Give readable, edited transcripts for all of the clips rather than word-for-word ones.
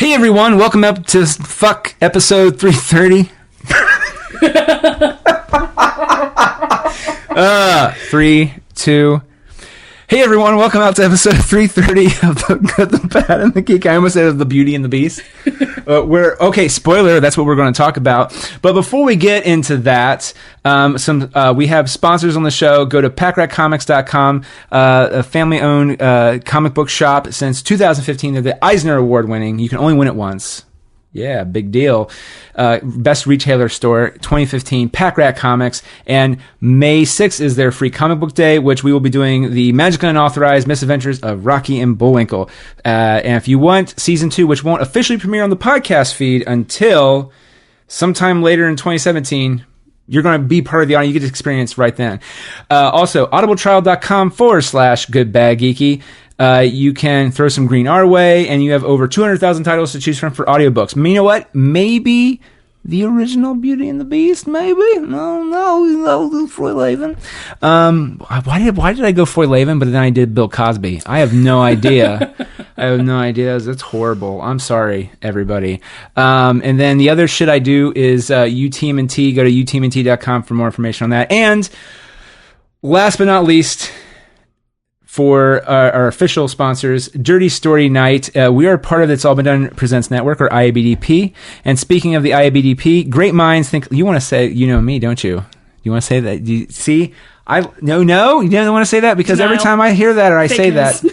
Hey everyone, welcome up to episode 330. 3, 2. Hey everyone, welcome out to episode 330 of The Good, the Bad, and the Geeky. I almost said The Beauty and the Beast. Spoiler, that's what we're going to talk about. But before we get into that, we have sponsors on the show. Go to packratcomics.com, a family-owned comic book shop since 2015. They're the Eisner Award winning. You can only win it once. Yeah, big deal. Best retailer store, 2015, Packrat Comics. And May 6th is their free comic book day, which we will be doing the Magical and Unauthorized Misadventures of Rocky and Bullwinkle. And if you want Season 2, which won't officially premiere on the podcast feed until sometime later in 2017, you're going to be part of the audience. You get to experience right then. Also, audibletrial.com/goodbadgeeky. You can throw some green our way, and you have over 200,000 titles to choose from for audiobooks. You know what? Maybe the original Beauty and the Beast, maybe? No, Foy-Laven. Why did I go Foy-Laven, but then I did Bill Cosby? I have no idea. That's horrible. I'm sorry, everybody. And then the other shit I do is UTMNT. Go to utmnt.com for more information on that. And last but not least, for our official sponsors, Dirty Story Night. We are part of the It's All Been Done Presents Network, or IABDP. And speaking of the IABDP, great minds think... You want to say, you know me, don't you? You want to say that? You don't want to say that? Because every time I hear that or I say that...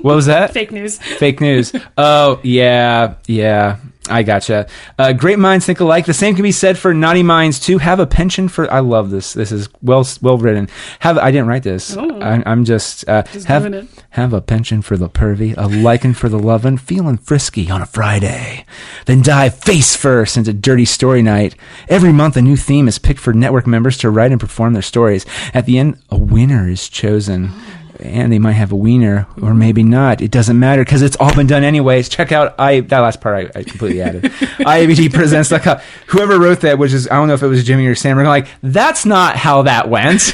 What was that? Fake news. Fake news. Oh, yeah. I gotcha. Great minds think alike. The same can be said for naughty minds too. Have a penchant for... I love this. This is well written. I didn't write this. Oh. I'm just doing it. Have a penchant for the pervy, a liking for the lovin', feeling frisky on a Friday. Then dive face first into Dirty Story Night. Every month a new theme is picked for network members to write and perform their stories. At the end, a winner is chosen. And they might have a wiener, or maybe not. It doesn't matter, because it's all been done anyways. Check out that last part I completely added. IABDpresents.com. Whoever wrote that, which is, I don't know if it was Jimmy or Sam, we're like, that's not how that went.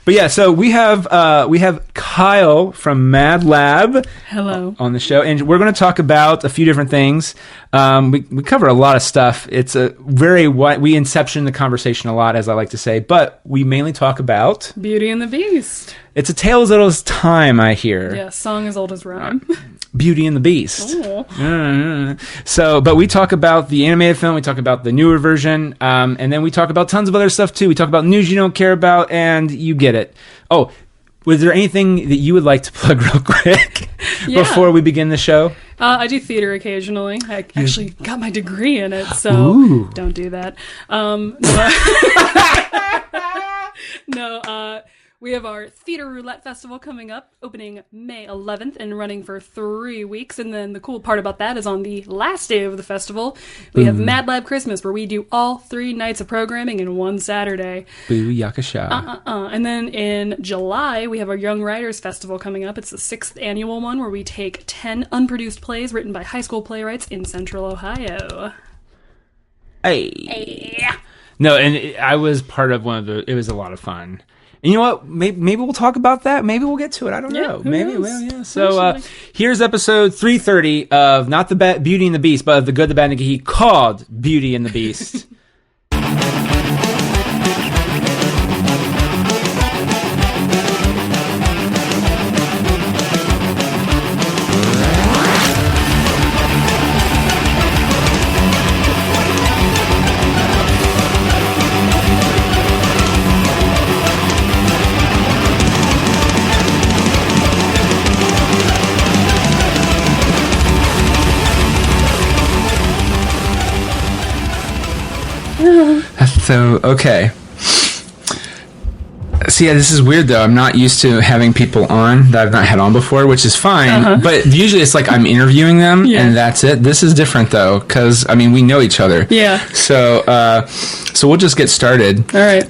But yeah, so we have Kyle from MadLab. Hello. On the show, and we're going to talk about a few different things. We cover a lot of stuff. It's a very we inception the conversation a lot, as I like to say, but we mainly talk about Beauty and the Beast. It's a tale as old as time, I hear. Yeah, song as old as rhyme. Beauty and the Beast. Oh. So, but we talk about the animated film, we talk about the newer version, and then we talk about tons of other stuff too. We talk about news you don't care about, and you get it. Oh, was there anything that you would like to plug real quick before we begin the show? I do theater occasionally. I actually got my degree in it, so don't do that. We have our Theater Roulette Festival coming up, opening May 11th and running for 3 weeks. And then the cool part about that is on the last day of the festival, we have MadLab Christmas, where we do all 3 nights of programming in one Saturday. Boo yakasha. And then in July, we have our Young Writers Festival coming up. It's the 6th annual one, where we take 10 unproduced plays written by high school playwrights in Central Ohio. Hey. No, and I was part of one of the... It was a lot of fun. And you know what? Maybe we'll talk about that. Maybe we'll get to it. I don't know. Maybe. Well, yeah. So here's episode 330 of not the Beauty and the Beast, but of The Good, the Bad, and the Geeky, called Beauty and the Beast. So, okay. See, yeah, this is weird, though. I'm not used to having people on that I've not had on before, which is fine. But usually it's like I'm interviewing them, and that's it. This is different, though, because, I mean, we know each other. Yeah. So we'll just get started. All right.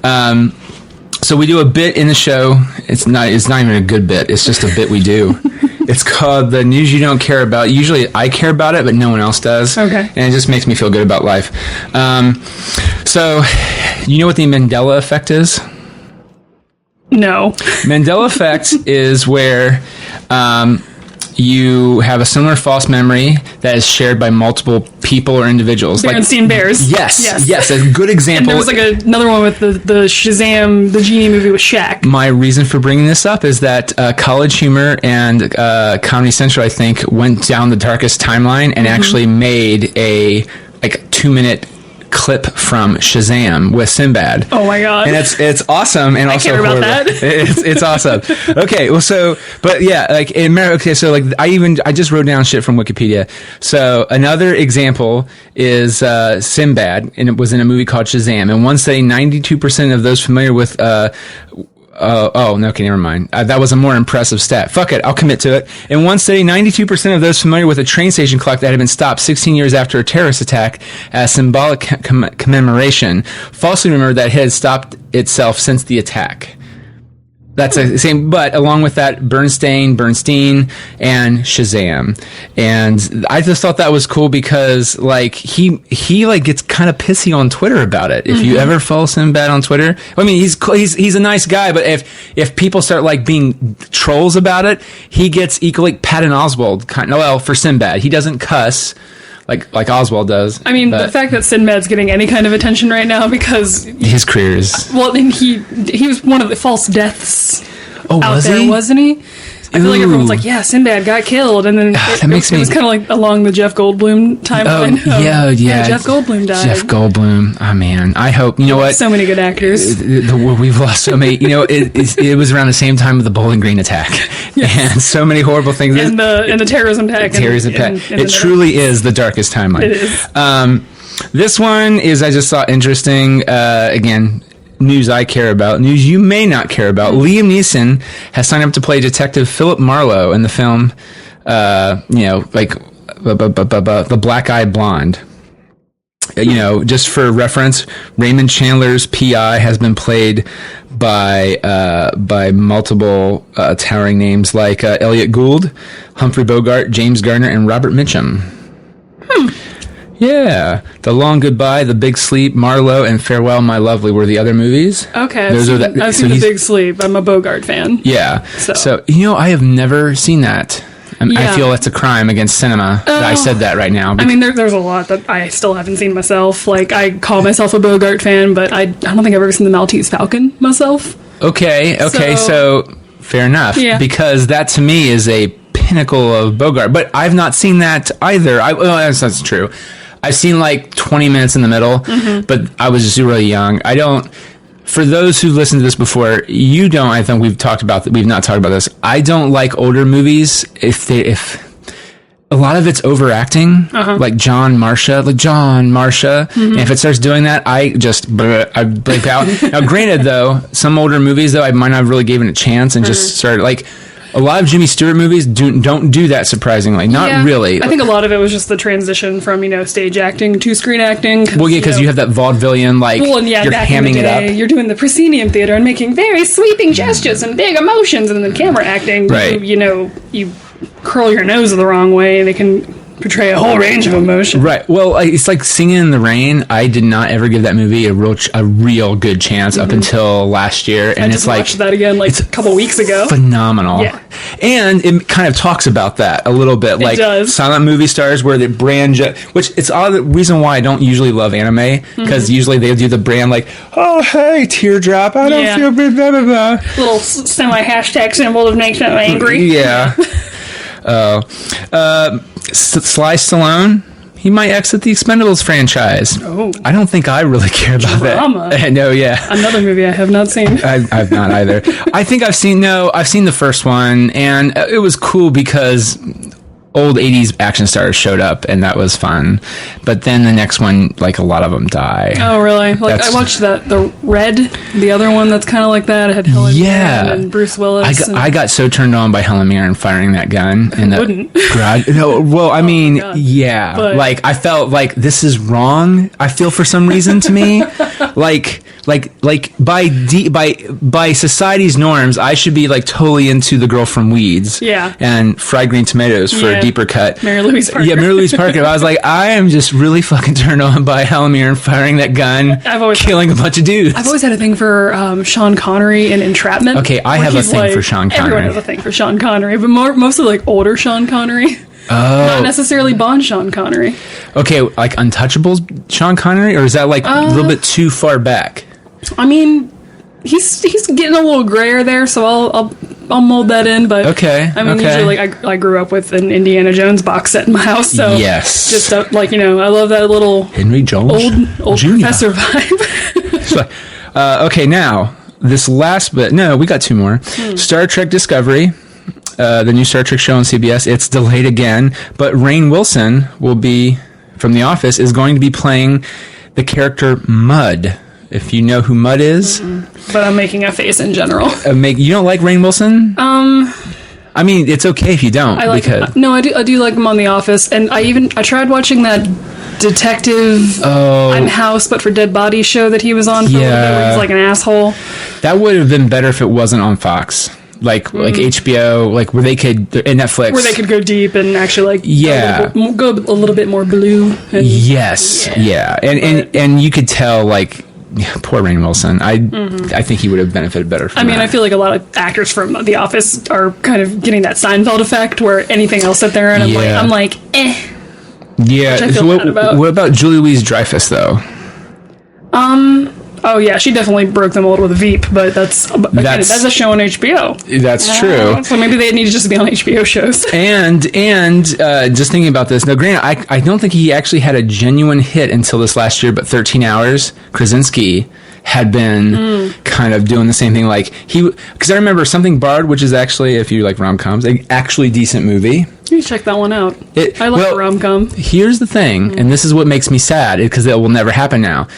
So we do a bit in the show. It's not even a good bit. It's just a bit we do. It's called The News You Don't Care About. Usually I care about it, but no one else does. Okay. And it just makes me feel good about life. So, you know what the Mandela effect is? No. Mandela effect is where you have a similar false memory that is shared by multiple people or individuals. Berenstain Bears. Yes, a good example. And there was another one with the Shazam, the Genie movie with Shaq. My reason for bringing this up is that College Humor and Comedy Central, I think, went down the darkest timeline and actually made a 2-minute clip from Shazam with Sinbad. Oh my god! And it's awesome, and also I care about horrible. that. It's awesome. Okay, well, so I just wrote down shit from Wikipedia. So another example is Sinbad, and it was in a movie called Shazam. And one study, 92% of those familiar with never mind. That was a more impressive stat. Fuck it, I'll commit to it. In one study, 92% of those familiar with a train station clock that had been stopped 16 years after a terrorist attack as symbolic commemoration falsely remembered that it had stopped itself since the attack. That's the same, but along with that, Bernstein, and Shazam. And I just thought that was cool because, like, he gets kind of pissy on Twitter about it. If you ever follow Sinbad on Twitter, I mean, he's a nice guy, but if people start, like, being trolls about it, he gets equally Patton Oswalt, for Sinbad. He doesn't cuss. Like Oswald does. I mean, the fact that Sinbad's getting any kind of attention right now because his career is... Well, and he was one of the false deaths out there, he? wasn't he? I feel like everyone's like, yeah, Sinbad got killed, and then it was kind of like along the Jeff Goldblum timeline. Yeah, Jeff Goldblum died. Jeff Goldblum. Oh man, I hope you know what. So many good actors. We've lost so many. You know, it was around the same time of the Bowling Green attack, and so many horrible things. And the terrorism attack. It truly is the darkest timeline. It is. This one is I just thought interesting. Again. News I care about, news you may not care about. Liam Neeson has signed up to play Detective Philip Marlowe in the film, The Black-Eyed Blonde. Just for reference, Raymond Chandler's PI has been played by multiple towering names like Elliot Gould, Humphrey Bogart, James Garner, and Robert Mitchum. Yeah. The Long Goodbye, The Big Sleep, Marlowe, and Farewell, My Lovely were the other movies. Okay. I've seen The Big Sleep. I'm a Bogart fan. Yeah. So I have never seen that. I feel that's a crime against cinema that I said that right now. I mean, there's a lot that I still haven't seen myself. Like, I call myself a Bogart fan, but I don't think I've ever seen The Maltese Falcon myself. Okay, so fair enough. Yeah. Because that, to me, is a pinnacle of Bogart. But I've not seen that either. That's true. I've seen like 20 minutes in the middle, but I was just really young. For those who listened to this before, I think we've not talked about this. I don't like older movies if a lot of it's overacting, like John Marsha. And if it starts doing that, I break out. Now, granted, though, some older movies, though, I might not have really given it a chance and just started like... A lot of Jimmy Stewart movies don't do that, surprisingly. Not really. I think a lot of it was just the transition from, stage acting to screen acting. Well, yeah, because you have that vaudevillian, you're hamming it up. You're doing the proscenium theater and making very sweeping gestures and big emotions, and then the camera acting, right. you curl your nose the wrong way, and it can portray a whole range of emotion. Right. Well, it's like Singing in the Rain. I did not ever give that movie a real good chance up until last year, and I watched that again a couple weeks ago. Phenomenal. Yeah. And it kind of talks about that a little bit, like silent movie stars where the brand, which it's the reason why I don't usually love anime, because usually they do the brand like, oh hey, teardrop, I don't feel blah blah blah. Little semi-hashtag symbol that makes them angry. Yeah. Sly Stallone, he might exit the Expendables franchise. Oh. I don't think I really care about that. No, yeah. Another movie I have not seen. I've not either. I think I've seen the first one, and it was cool because old 80s action stars showed up, and that was fun. But then the next one, a lot of them die. Oh, really? I watched the Red, the other one that's kind of like that. It had Helen Mirren and Bruce Willis. I got so turned on by Helen Mirren firing that gun in the garage. No, well, I mean, yeah. But I felt like this is wrong, I feel, for some reason to me. by society's norms, I should be like totally into the girl from Weeds, and fried green tomatoes for a deeper cut. Mary Louise Parker. Yeah, Mary Louise Parker. I was like, I am just really fucking turned on by Helen Mirren firing that gun, killing a bunch of dudes. I've always had a thing for Sean Connery in Entrapment. Okay, I have a thing for Sean Connery. Everyone has a thing for Sean Connery, but mostly like older Sean Connery. Oh. Not necessarily Bond Sean Connery. Okay, like Untouchables Sean Connery, or is that like a little bit too far back? I mean, he's getting a little grayer there, so I'll mold that in. But okay, I mean, usually like I grew up with an Indiana Jones box set in my house, so yes, just like I love that little Henry Jones old Jr. professor vibe. Okay, now this last bit. No, we got two more. Star Trek Discovery. The new Star Trek show on CBS, it's delayed again, but Rainn Wilson will be, from The Office, is going to be playing the character Mud. If you know who Mud is. But I'm making a face in general. You don't like Rainn Wilson? I mean, it's okay if you don't. I do like him on The Office, and I tried watching that Detective I'm House, but for Dead Bodies show that he was on for a little bit, where he's like an asshole. That would have been better if it wasn't on Fox. Like HBO, like where they could, in Netflix, where they could go deep and actually go a little bit more blue. And, and you could tell like poor Rainn Wilson. I think he would have benefited better from that. I feel like a lot of actors from The Office are kind of getting that Seinfeld effect where anything else out there, and I'm like eh. Yeah. Which I feel bad about. What about Julie Louis-Dreyfus though? Oh yeah, she definitely broke the mold with Veep, but that's a show on HBO. That's true. So maybe they need to just be on HBO shows. And just thinking about this, now granted, I don't think he actually had a genuine hit until this last year, but 13 Hours, Krasinski had been kind of doing the same thing. Like because I remember Something Barred, which is actually, if you like rom-coms, an actually decent movie. You check that one out. I like rom-com. Here's the thing, and this is what makes me sad, because it will never happen now.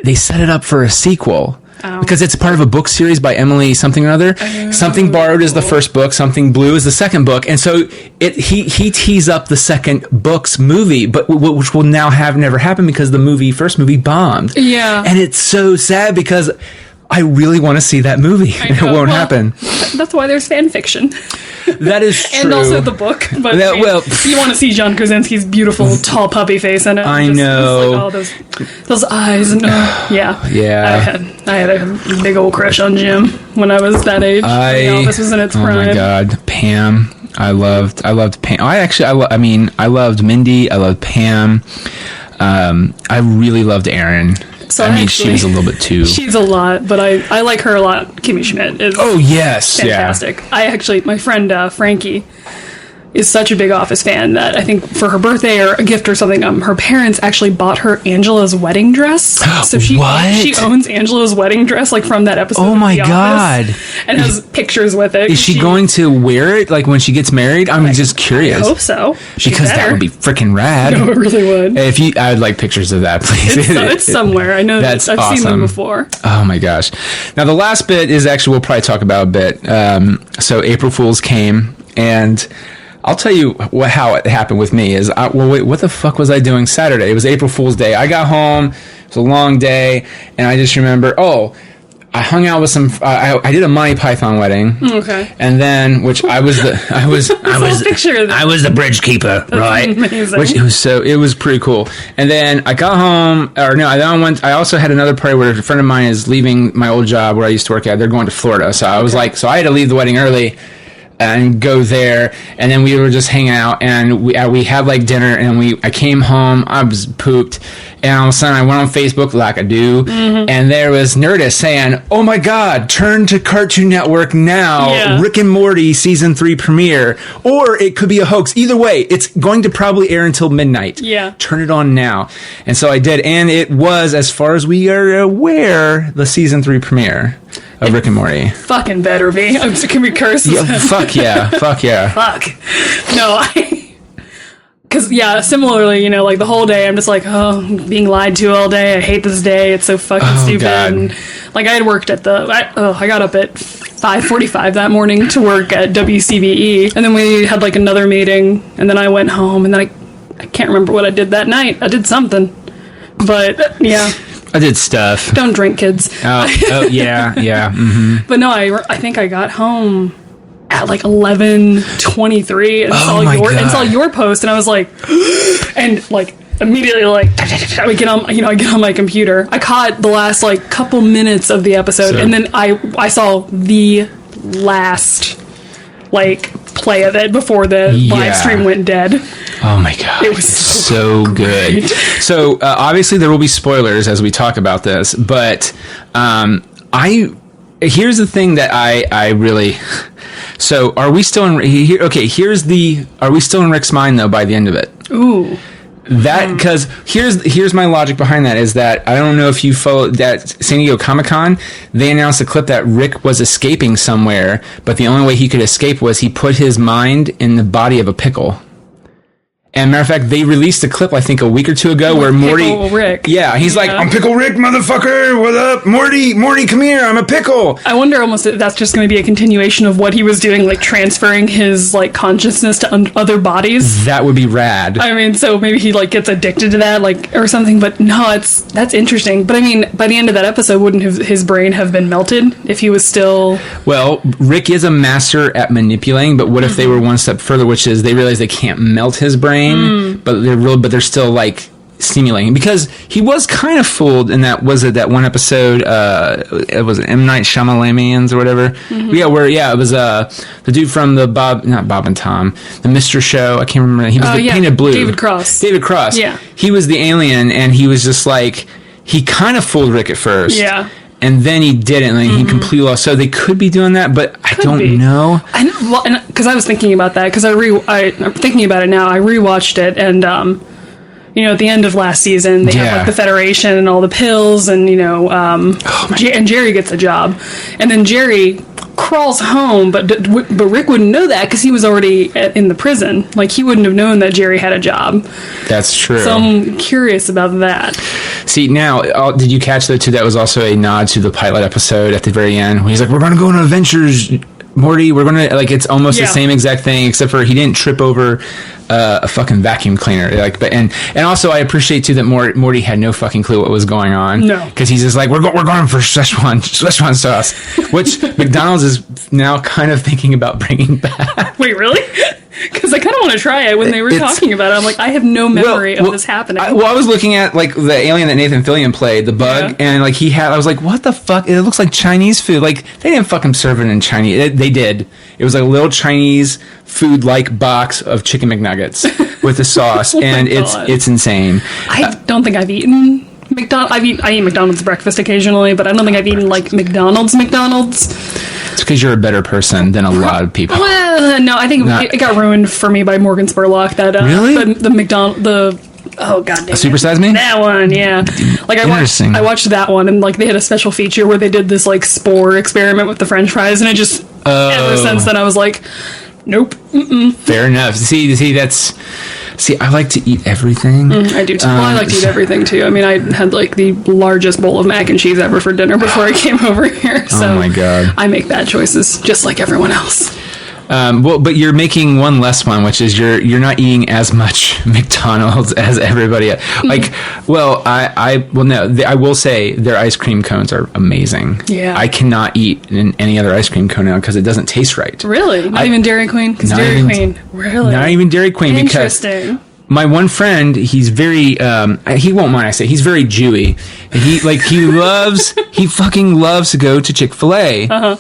They set it up for a sequel because it's part of a book series by Emily something or other. Something Borrowed is the first book. Something Blue is the second book. And so he tees up the second book's movie, but which will now never happen because the first movie bombed. Yeah. And it's so sad because I really want to see that movie. And it won't happen. That's why there's fan fiction. That is true. And also the book. But you want to see John Krasinski's beautiful, tall puppy face in it. I know. Those eyes. And, yeah. Yeah. I had a big old crush on Jim when I was that age. This was in its prime. Oh my God. Pam. I loved Pam. I loved Mindy. I loved Pam. I really loved Erin. So she was a little bit too... She's a lot, but I like her a lot. Kimmy Schmidt is fantastic. Yeah. My friend Frankie is such a big Office fan that I think for her birthday or a gift or something, her parents actually bought her Angela's wedding dress. So she owns Angela's wedding dress, like from that episode. Oh my God! And has pictures with it. Is she going to wear it like when she gets married? I'm just curious. I hope so. Because that would be freaking rad. No, it really would. I would like pictures of that, please. It's somewhere. I know that I've seen them before. Oh my gosh! Now the last bit is actually we'll probably talk about a bit. So April Fool's came and. I'll tell you how it happened with me is, what the fuck was I doing Saturday? It was April Fool's Day. I got home, it was a long day, and I just remember, I hung out with some, I did a Monty Python wedding. Okay. And then, which I was the bridge keeper, right? Amazing. Which it was pretty cool. And then I got home, I also had another party where a friend of mine is leaving my old job where I used to work at. They're going to Florida. So I was I had to leave the wedding early and go there, and then we were just hanging out, and we had like dinner, and I came home, I was pooped, and all of a sudden I went on Facebook like I do, and there was Nerdist saying, "Oh my God, turn to Cartoon Network now, Rick and Morty season 3 premiere," or it could be a hoax. Either way, it's going to probably air until midnight. Yeah, turn it on now. And so I did, and it was, as far as we are aware, the season 3 premiere of Rick and Morty. Fucking better be. Can we curse? Yeah, fuck yeah. Fuck yeah. Fuck. No, because, similarly, like the whole day, I'm just like, being lied to all day. I hate this day. It's so fucking stupid. God. And, I had worked at I got up at 5:45 that morning to work at WCVE. And then we had, another meeting. And then I went home. And then I can't remember what I did that night. I did something. But, yeah. I did stuff. Don't drink, kids. Oh yeah. Mm-hmm. But no, I think I got home at like 11:23 and saw your post, and I was like, and like immediately like I get on my computer. I caught the last like couple minutes of the episode, and then I saw the last like play of it before the live stream went dead. Oh my god, it was so good. So obviously there will be spoilers as we talk about this, but here's the thing that I really. So are we still in? Okay, are we still in Rick's mind though by the end of it? Ooh. That because here's my logic behind that is that I don't know if you followed that San Diego Comic-Con, they announced a clip that Rick was escaping somewhere, but the only way he could escape was he put his mind in the body of a pickle. And matter of fact, they released a clip, I think, a week or two ago where Morty... Pickle Rick. Yeah, he's like, I'm Pickle Rick, motherfucker! What up? Morty, come here, I'm a pickle! I wonder almost if that's just going to be a continuation of what he was doing, like transferring his like consciousness to other bodies. That would be rad. I mean, so maybe he like gets addicted to that, like, or something, but no, that's interesting. But I mean, by the end of that episode, wouldn't his brain have been melted if he was still... Well, Rick is a master at manipulating, but what if they were one step further, which is they realize they can't melt his brain, but they're still like stimulating, because he was kind of fooled in that one episode, it was M. Night Shyamalamians or whatever. It was the dude from the not Bob and Tom, the Mr. Show, I can't remember, he was painted blue, David Cross. Yeah, he was the alien, and he was just like, he kind of fooled Rick at first, and then he didn't, and he completely lost. So they could be doing that, but I don't know. I know, well, because I was thinking about that, because I'm thinking about it now. I rewatched it, and at the end of last season, they have like the Federation and all the pills, and and Jerry gets a job, and then Jerry crawls home, but Rick wouldn't know that because he was already in the prison. Like, he wouldn't have known that Jerry had a job. That's true. So I'm curious about that. See, now, did you catch that too? That was also a nod to the pilot episode at the very end, where he's like, "We're going to go on adventures, Morty. We're going to," like, it's almost the same exact thing, except for he didn't trip over a fucking vacuum cleaner. Like, but and also I appreciate too that Morty had no fucking clue what was going on. No, because he's just like, we're going for Szechuan sauce, which McDonald's is now kind of thinking about bringing back. Wait, really? Because I kind of want to try it. When they were talking about it, I'm like, I have no memory of this happening. I was looking at like the alien that Nathan Fillion played, the bug, and like I was like, what the fuck? It looks like Chinese food. Like, they didn't fucking serve it in Chinese. They did. It was like a little Chinese food-like box of chicken McNuggets with the sauce, and it's insane. I don't think I've eaten McDonald's. I eat McDonald's breakfast occasionally, but I don't think I've eaten like McDonald's. It's because you're a better person than a lot of people. Well, no, I think it got ruined for me by Morgan Spurlock. That really the McDonald oh god damn it. Supersize Me? That one, yeah. Like I watched that one, and like they had a special feature where they did this like spore experiment with the French fries, and it just ever since then I was like, nope. Fair enough. See, I like to eat everything. I do too. Well, I like to eat everything too. I mean, I had like the largest bowl of mac and cheese ever for dinner before I came over here. So oh my god, I make bad choices just like everyone else. Well, but you're making one less one, which is you're not eating as much McDonald's as everybody else. Like, well, I will say their ice cream cones are amazing. Yeah, I cannot eat any other ice cream cone now because it doesn't taste right. Really? Not even Dairy Queen? Because Dairy Queen, really? Not even Dairy Queen. Interesting. Because my one friend, he's very, he won't mind I say, he's very Jewy. He fucking loves to go to Chick-fil-A.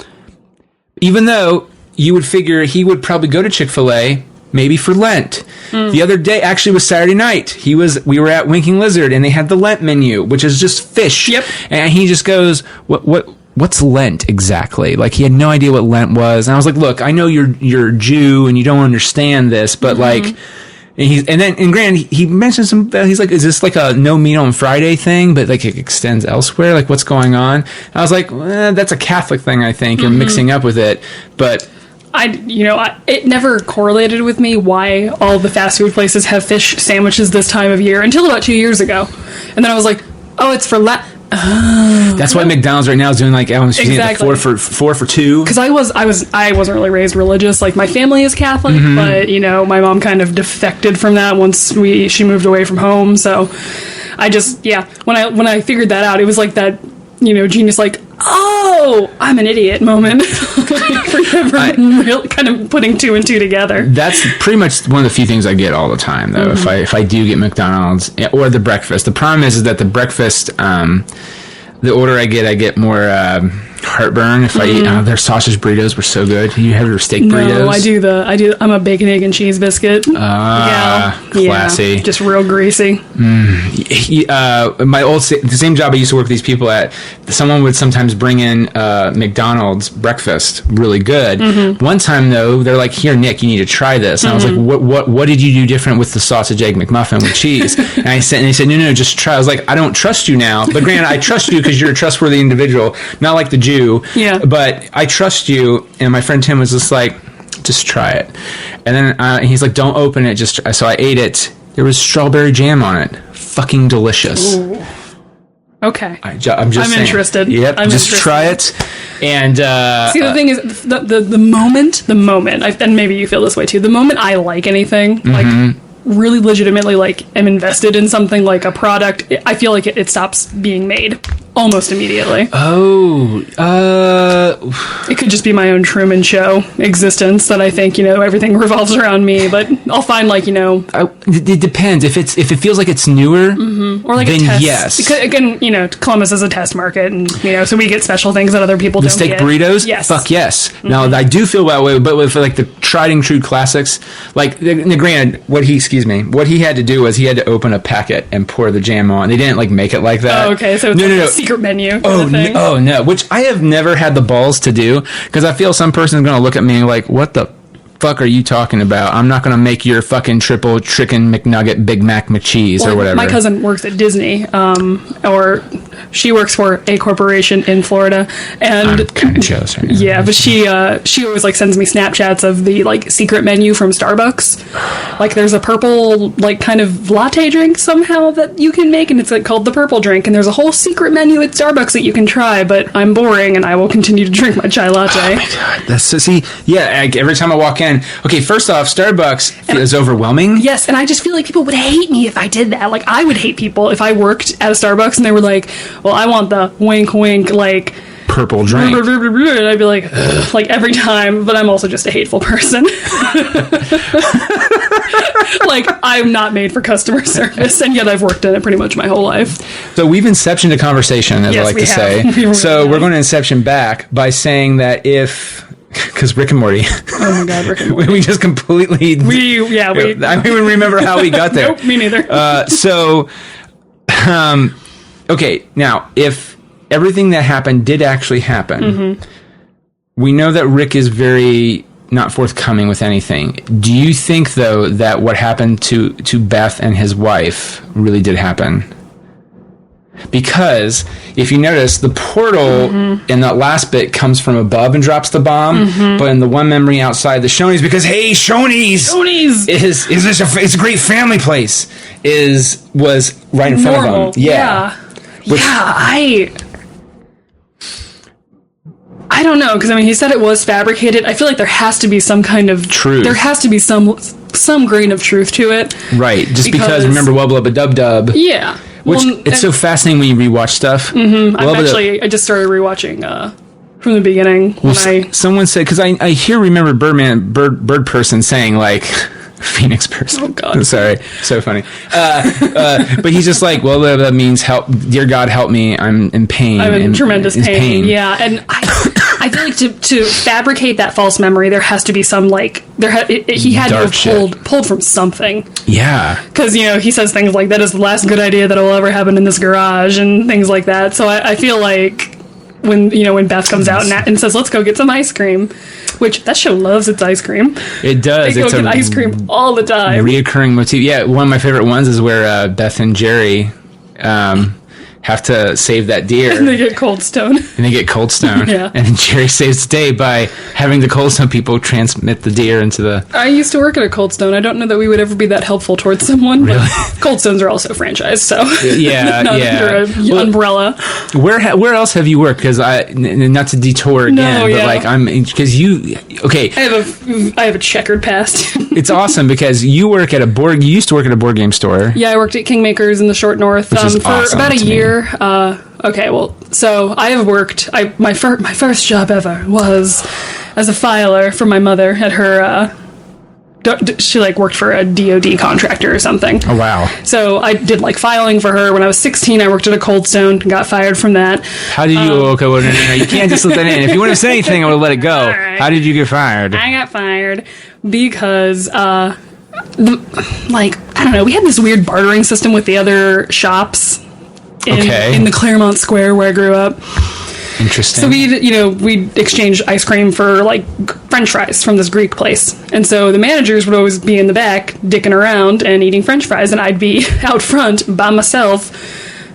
Even though you would figure he would probably go to Chick-fil-A maybe for Lent. The other day, actually was Saturday night, we were at Winking Lizard, and they had the Lent menu, which is just fish. Yep. And he just goes, what's Lent exactly? Like, he had no idea what Lent was. And I was like, look, I know you're a Jew and you don't understand this, but like, and granted, he mentioned he's like, is this like a no meat on Friday thing, but like it extends elsewhere? Like, what's going on? And I was like, that's a Catholic thing, I think. You're mixing up with it. But it never correlated with me why all the fast food places have fish sandwiches this time of year until about 2 years ago. And then I was like, oh, it's for that's why McDonald's right now is doing like exactly. 4 for 2. Because I wasn't really raised religious. Like, my family is Catholic, but my mom kind of defected from that once she moved away from home. So I just, when I figured that out, it was like that, genius, like, oh, I'm an idiot moment. For never kind of putting two and two together. That's pretty much one of the few things I get all the time, though. If I do get McDonald's or the breakfast, the problem is that the breakfast, the order I get more heartburn if I eat. Their sausage burritos were so good. You have your steak burritos? No, I do. I'm a bacon, egg, and cheese biscuit. Classy. Yeah, just real greasy. My the same job I used to work with these people at, someone would sometimes bring in McDonald's breakfast, really good. One time though, they're like, "Here, Nick, you need to try this." And I was like, "What did you do different with the sausage egg McMuffin with cheese?" And they said, "No, just try." I was like, "I don't trust you now, but granted, I trust you because you're a trustworthy individual, not like the Jew." Yeah. But I trust you, and my friend Tim was just like, "Just try it." And then he's like, "Don't open it, just try." So I ate it. There was strawberry jam on it. Fucking delicious. Ooh. Okay. I'm saying. Interested. Yep. Just try it. And see, the thing is, the moment, and maybe you feel this way too. The moment I like anything, like really legitimately, like am invested in something, like a product, I feel like it stops being made almost immediately. It could just be my own Truman Show existence that I think, everything revolves around me, but I'll find it depends. If it feels like it's newer, or like then a test. Yes. Because again, Columbus is a test market, and so we get special things that other people don't get. The steak burritos? Yes. Fuck yes. Now I do feel that way, but with like the tried and true classics, like granted, what he had to do was he had to open a packet and pour the jam on. They didn't like make it like that. Oh, okay. So it's a secret menu. No, which I have never had the balls to do, because I feel some person's going to look at me like, what the fuck are you talking about? I'm not going to make your fucking triple chicken McNugget Big Mac McCheese or whatever. My cousin works at Disney, or she works for a corporation in Florida, and I'm kind of jealous right now. Yeah, but she always like sends me Snapchats of the like secret menu from Starbucks. Like there's a purple like kind of latte drink somehow that you can make, and it's like called the purple drink, and there's a whole secret menu at Starbucks that you can try. But I'm boring, and I will continue to drink my chai latte. Oh my god, that's so, see, yeah. Like, every time I walk in, okay, first off, Starbucks is overwhelming. Yes, and I just feel like people would hate me if I did that. Like I would hate people if I worked at a Starbucks and they were like, "Well, I want the wink wink like purple drink," and I'd be like, ugh, like every time. But I'm also just a hateful person. Like I'm not made for customer service, and yet I've worked in it pretty much my whole life. So we've inceptioned a conversation, as I like to say. So we're going to inception back by saying that because Rick and Morty. Oh my god, Rick and Morty. We just completely. I don't even remember how we got there. Nope, me neither. Okay, now if everything that happened did actually happen, we know that Rick is very not forthcoming with anything. Do you think though that what happened to Beth and his wife really did happen? Because if you notice, the portal in that last bit comes from above and drops the bomb, but in the one memory outside the Shoney's, because hey, Shoney's it's a great family place, was right in front of them. Yeah. I don't know, because he said it was fabricated. I feel like there has to be some kind of truth. There has to be some grain of truth to it, right? Just because remember Wubba Lubba Dub Dub, yeah. Which it's so fascinating when you rewatch stuff. I just started rewatching from the beginning. Someone said, because I remember Bird person saying like Phoenix person. Oh God, sorry, so funny. But he's just like, well, that means help, dear God, help me. I'm in pain. I'm in tremendous pain. Yeah, and I feel like to fabricate that false memory, there has to be some he had to have pulled from something. Yeah, because he says things like, that is the last good idea that will ever happen in this garage and things like that. So I feel like when Beth comes out and says, let's go get some ice cream, which that show loves its ice cream. It does. They go get ice cream all the time. Reoccurring motif. Yeah, one of my favorite ones is where Beth and Jerry have to save that deer. And they get Cold Stone. Yeah. And Jerry saves the day by having the Cold Stone people transmit the deer into the... I used to work at a Cold Stone. I don't know that we would ever be that helpful towards someone. Really? But Cold Stones are also franchised, so... Not under an umbrella. Where else have you worked? Because not to detour again, because you... Okay. I have a checkered past. It's awesome because you used to work at a board game store. Yeah, I worked at Kingmakers in the Short North for about a year. So I have worked. My first job ever was as a filer for my mother at her. She worked for a DoD contractor or something. Oh wow! So I did filing for her when I was 16. I worked at a Cold Stone and got fired from that. How did you? Okay, well, no, you can't just let that in. If you want to say anything, I would let it go. Right. How did you get fired? I got fired because I don't know. We had this weird bartering system with the other shops in the Claremont Square where I grew up. Interesting. So we'd exchange ice cream for French fries from this Greek place, and so the managers would always be in the back dicking around and eating French fries, and I'd be out front by myself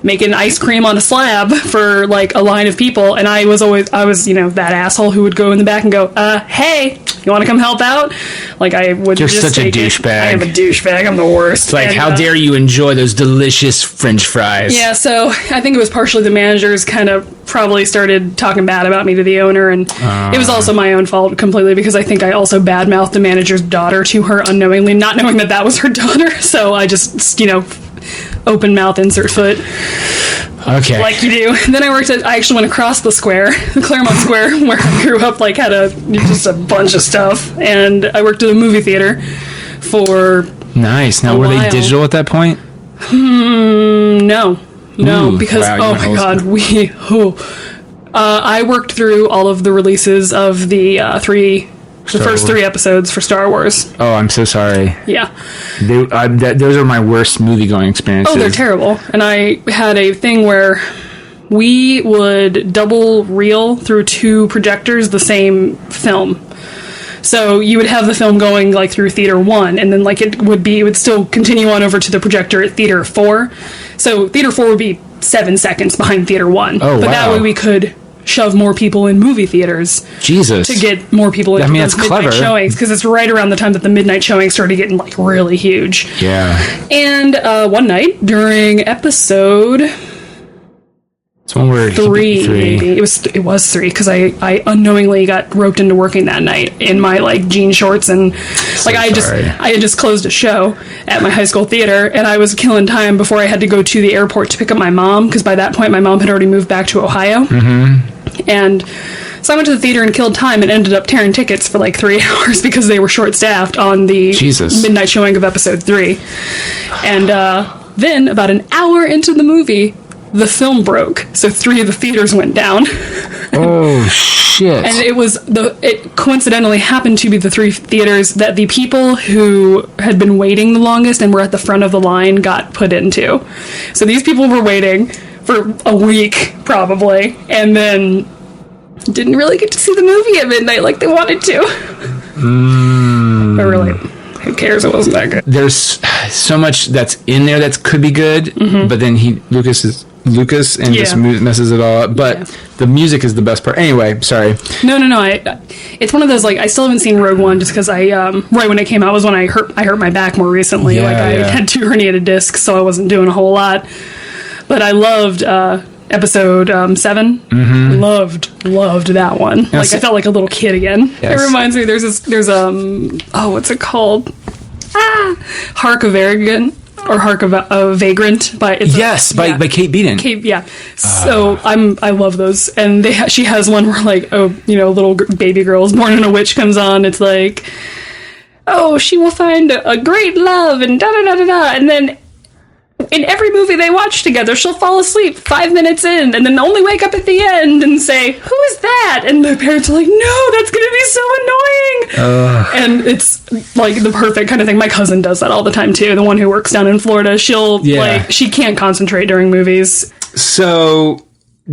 making ice cream on a slab for a line of people, and I was that asshole who would go in the back and go, hey, you want to come help out? I would. You're just such a douchebag. I am a douchebag. I'm the worst. It's how dare you enjoy those delicious French fries? Yeah, so I think it was partially the managers kind of probably started talking bad about me to the owner, and it was also my own fault completely because I think I also badmouthed the manager's daughter to her unknowingly, not knowing that was her daughter. So I just, open mouth, insert foot. Okay. Like you do. And then I actually went across the square, the Claremont Square, where I grew up, had just a bunch of stuff. And I worked at a movie theater for Nice. Now, were they digital at that point? No. No, because, wow, oh my God, I worked through all of the releases of the first 3 episodes for Star Wars. Oh, I'm so sorry. Yeah. Those are my worst movie-going experiences. Oh, they're terrible. And I had a thing where we would double reel through 2 projectors the same film. So you would have the film going through theater 1, and then it would still continue on over to the projector at theater 4. So theater 4 would be 7 seconds behind theater 1. Oh, but wow. that way we could shove more people in movie theaters. Jesus. To get more people into that's midnight clever. showings, because it's right around the time that the midnight showings started getting really huge. Yeah. And one night during episode... It's one word. 3, maybe. It was 3 because I unknowingly got roped into working that night in my jean shorts, and I had just closed a show at my high school theater, and I was killing time before I had to go to the airport to pick up my mom, because by that point my mom had already moved back to Ohio. Mm-hmm. And so I went to the theater and killed time and ended up tearing tickets for 3 hours because they were short staffed on the midnight showing of episode 3. And then about an hour into the movie, the film broke, so 3 of the theaters went down. Oh, shit. And it coincidentally happened to be the 3 theaters that the people who had been waiting the longest and were at the front of the line got put into. So these people were waiting for a week, probably, and then didn't really get to see the movie at midnight like they wanted to. But really, who cares? It wasn't that good. There's so much that's in there that could be good, but then Lucas and just messes it all up. But the music is the best part. Anyway, sorry. No. It's one of those I still haven't seen Rogue One just because right when it came out was when I hurt my back more recently. I had 2 herniated discs, so I wasn't doing a whole lot. But I loved episode 7. Loved that one. Yes. I felt like a little kid again. Yes. It reminds me. What's it called? Hark of Arrogant. Or Hark of a Vagrant by Kate Beaton. So I love those, and she has one where little baby girl's born and a witch comes on. It's she will find a great love and da da da da da, and then in every movie they watch together, she'll fall asleep 5 minutes in, and then only wake up at the end and say, "Who is that?" And the parents are like, "No, that's going to be so annoying." And it's the perfect kind of thing. My cousin does that all the time too. The one who works down in Florida, she can't concentrate during movies. So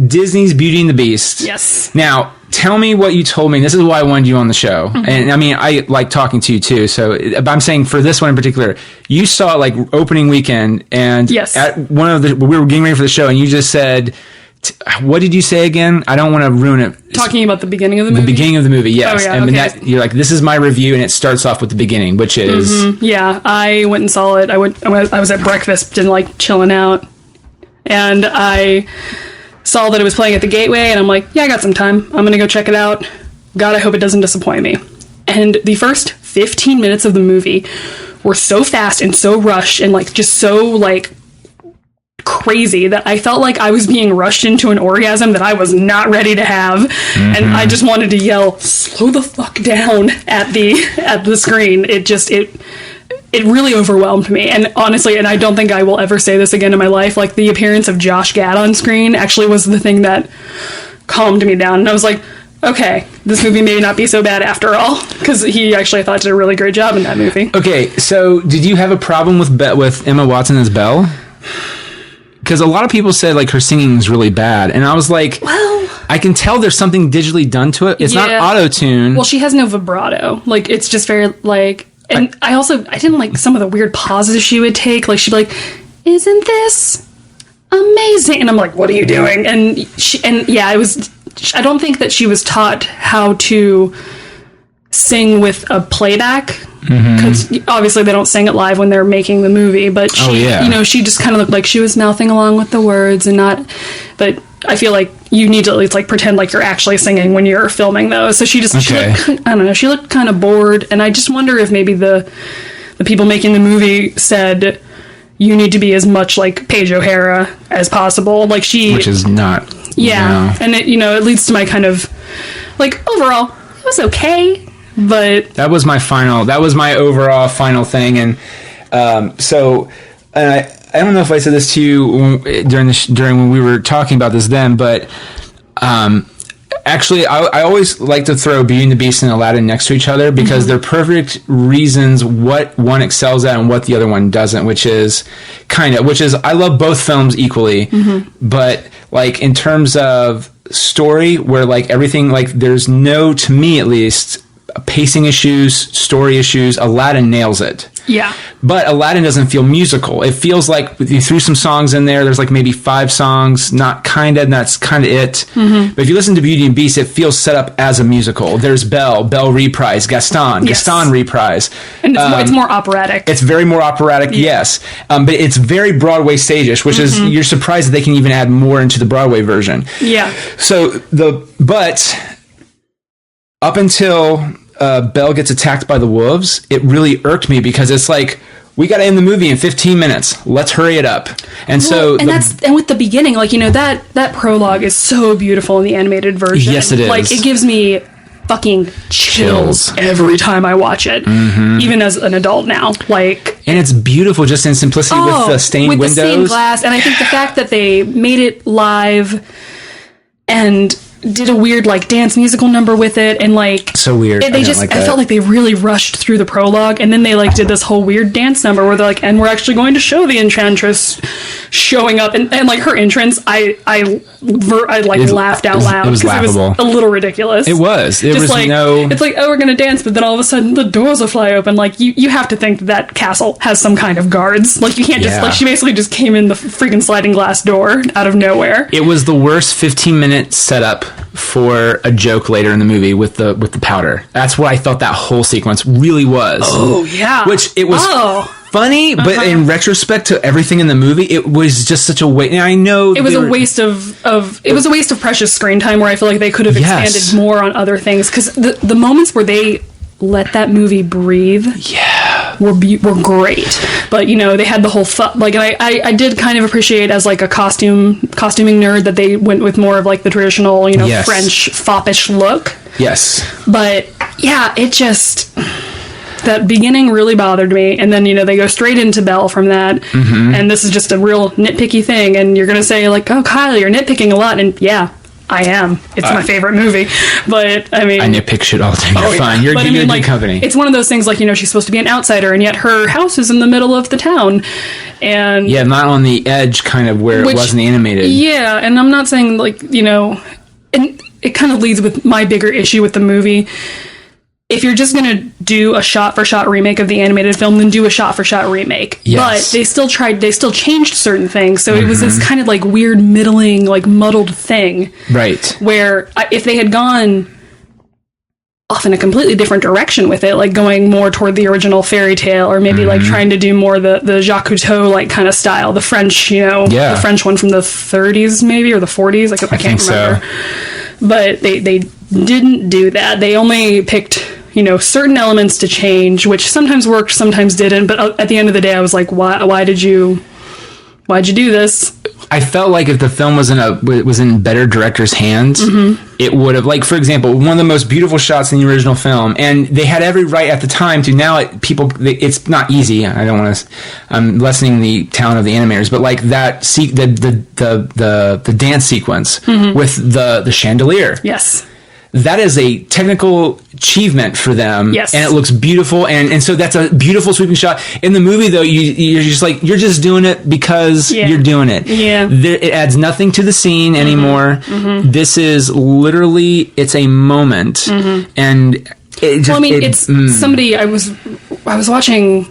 Disney's Beauty and the Beast. Yes. Now, tell me what you told me. This is why I wanted you on the show. And I mean, I like talking to you too. So but I'm saying for this one in particular, you saw like opening weekend, and at one of the, we were getting ready for the show, and you just said, what did you say again? I don't want to ruin it. Talking about the beginning of the movie? The beginning of the movie, yes. Oh, yeah, and okay. you're like, this is my review, and it starts off with the beginning, which is... Yeah, I went and saw it. I was at breakfast and like chilling out, and I saw that it was playing at the Gateway, and I'm like, yeah, I got some time. I'm going to go check it out. God, I hope it doesn't disappoint me. And the first 15 minutes of the movie were so fast and so rushed and like just so like crazy that I felt like I was being rushed into an orgasm that I was not ready to have, and I just wanted to yell, "Slow the fuck down!" at the screen. It really overwhelmed me, and honestly, and I don't think I will ever say this again in my life, like the appearance of Josh Gad on screen actually was the thing that calmed me down, and I was like, okay, this movie may not be so bad after all, because he actually, I thought, did a really great job in that movie. Okay, so did you have a problem with Emma Watson as Belle? Because a lot of people said like her singing is really bad, and I was like, well, I can tell there's something digitally done to it. It's not auto-tune. Well, she has no vibrato. Like, it's just very like, and I didn't like some of the weird pauses she would take. Like, she'd be like, "Isn't this amazing?" And I'm like, "What are you doing?" And it was. I don't think that she was taught how to sing with a playback, because obviously they don't sing it live when they're making the movie, but she just kind of looked like she was mouthing along with the words and not, but I feel like you need to at least like pretend like you're actually singing when you're filming those. So she looked, I don't know, she looked kind of bored, and I just wonder if maybe the people making the movie said, you need to be as much like Paige O'Hara as possible, like which is not, and it leads to my kind of like, overall it was okay. But that was my overall final thing, and I don't know if I said this to you during when we were talking about this then, but actually I always like to throw Beauty and the Beast and Aladdin next to each other, because they're perfect reasons what one excels at and what the other one doesn't, which is I love both films equally, but like in terms of story, where like everything, like there's no, to me at least, pacing issues, story issues, Aladdin nails it. Yeah. But Aladdin doesn't feel musical. It feels like you threw some songs in there. There's like maybe 5 songs, and that's kind of it. But if you listen to Beauty and Beast, it feels set up as a musical. There's Belle reprise, Gaston reprise. And it's more operatic. It's very more operatic, yes. But it's very Broadway stage-ish, which is, you're surprised that they can even add more into the Broadway version. Yeah. So but up until Belle gets attacked by the wolves, it really irked me, because it's like, we got to end the movie in 15 minutes. Let's hurry it up. And and with the beginning, like, that prologue is so beautiful in the animated version. Yes, it is. Like, it gives me fucking chills every time I watch it, even as an adult now. Like, and it's beautiful just in simplicity, with the stained windows, the stained glass, and I think the fact that they made it live and did a weird like dance musical number with it, and like, so weird. I felt like they really rushed through the prologue, and then they like did this whole weird dance number where they're like, and we're actually going to show the Enchantress showing up, and like her entrance, I laughed out loud, it was laughable. It was a little ridiculous. It was it's like, oh, we're gonna dance, but then all of a sudden the doors will fly open. Like, you have to think that castle has some kind of guards. Like, you can't just like, she basically just came in the freaking sliding glass door out of nowhere. It was the worst 15-minute setup for a joke later in the movie with the powder. That's what I thought that whole sequence really was. Oh yeah, which it was funny, but in retrospect to everything in the movie, it was just such a waste. And I know it was a waste of precious screen time, where I feel like they could have expanded more on other things, because the moments where they let that movie breathe, were great. But they had the whole like, and I did kind of appreciate, as like a costuming nerd, that they went with more of like the traditional French foppish look. Yes. But yeah, it just, that beginning really bothered me, and then they go straight into Belle from that, and this is just a real nitpicky thing, and you're gonna say like, oh, Kyle, you're nitpicking a lot, and yeah, I am. It's my favorite movie. But I mean, I nitpick shit all the time. You're fine. You're good company. It's one of those things, like, she's supposed to be an outsider, and yet her house is in the middle of the town, and not on the edge, kind of where it wasn't animated. Yeah, and I'm not saying like, and it kind of leads with my bigger issue with the movie. If you're just going to do a shot-for-shot remake of the animated film, then do a shot-for-shot remake. Yes. But they still changed certain things, so it was this kind of like weird, middling, like muddled thing. Right. Where if they had gone off in a completely different direction with it, like going more toward the original fairy tale, or maybe like trying to do more the Jacques Cousteau like kind of style, the French, the French one from the 30s maybe, or the 40s, I can't remember. So. But they didn't do that. They only picked certain elements to change, which sometimes worked, sometimes didn't. But at the end of the day, I was like, why'd you do this? I felt like if the film was in better director's hands, it would have, like, for example, one of the most beautiful shots in the original film, and they had every right at the time to. Now it's not easy. I don't want to. I'm lessening the talent of the animators, but like that the dance sequence with the chandelier. Yes. That is a technical achievement for them. Yes. And it looks beautiful. And so that's a beautiful sweeping shot. In the movie, though, you're just doing it because you're doing it. Yeah. It adds nothing to the scene anymore. This is literally, it's a moment. And it just... somebody, I was watching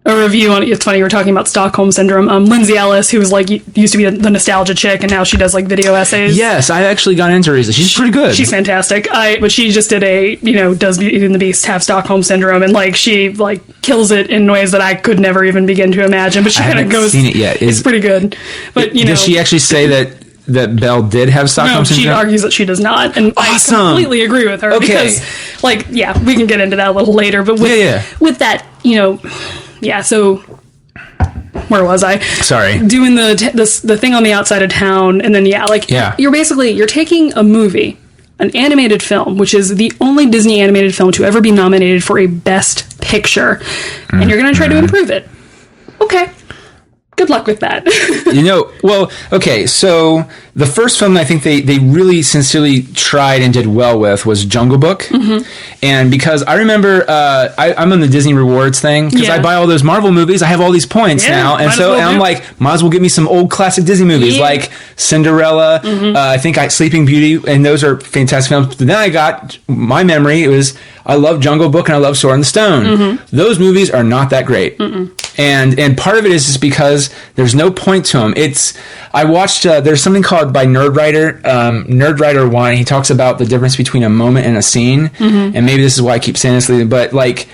a review on, it's funny, you were talking about Stockholm Syndrome. Lindsay Ellis, who was like, used to be the nostalgia chick, and now she does like video essays. Yes, I actually got into her. She's pretty good. She's fantastic. But she just did does Beauty and the Beast have Stockholm Syndrome, and like she like kills it in ways that I could never even begin to imagine. But she kind of goes. Seen it yet? It's pretty good. But does she actually say that Belle did have Stockholm Syndrome? No, she argues that she does not, and awesome. I completely agree with her. Okay. Because, like, we can get into that a little later. But with that, so where was I? Sorry. Doing the thing on the outside of town, and then you're taking a movie, an animated film, which is the only Disney animated film to ever be nominated for a Best Picture, and you're going to try to improve it. Okay. Good luck with that. So the first film I think they really sincerely tried and did well with was Jungle Book. And because I remember I'm on the Disney Rewards thing, because I buy all those Marvel movies, I have all these points now, and I'm like, might as well give me some old classic Disney movies like Cinderella, I think Sleeping Beauty, and those are fantastic films. But then I got my memory, it was I love Jungle Book and I love Sword in the Stone. Those movies are not that great. And part of it is just because there's no point to them. I watched, there's something called by Nerdwriter 1, he talks about the difference between a moment and a scene. And maybe this is why I keep saying this, but like,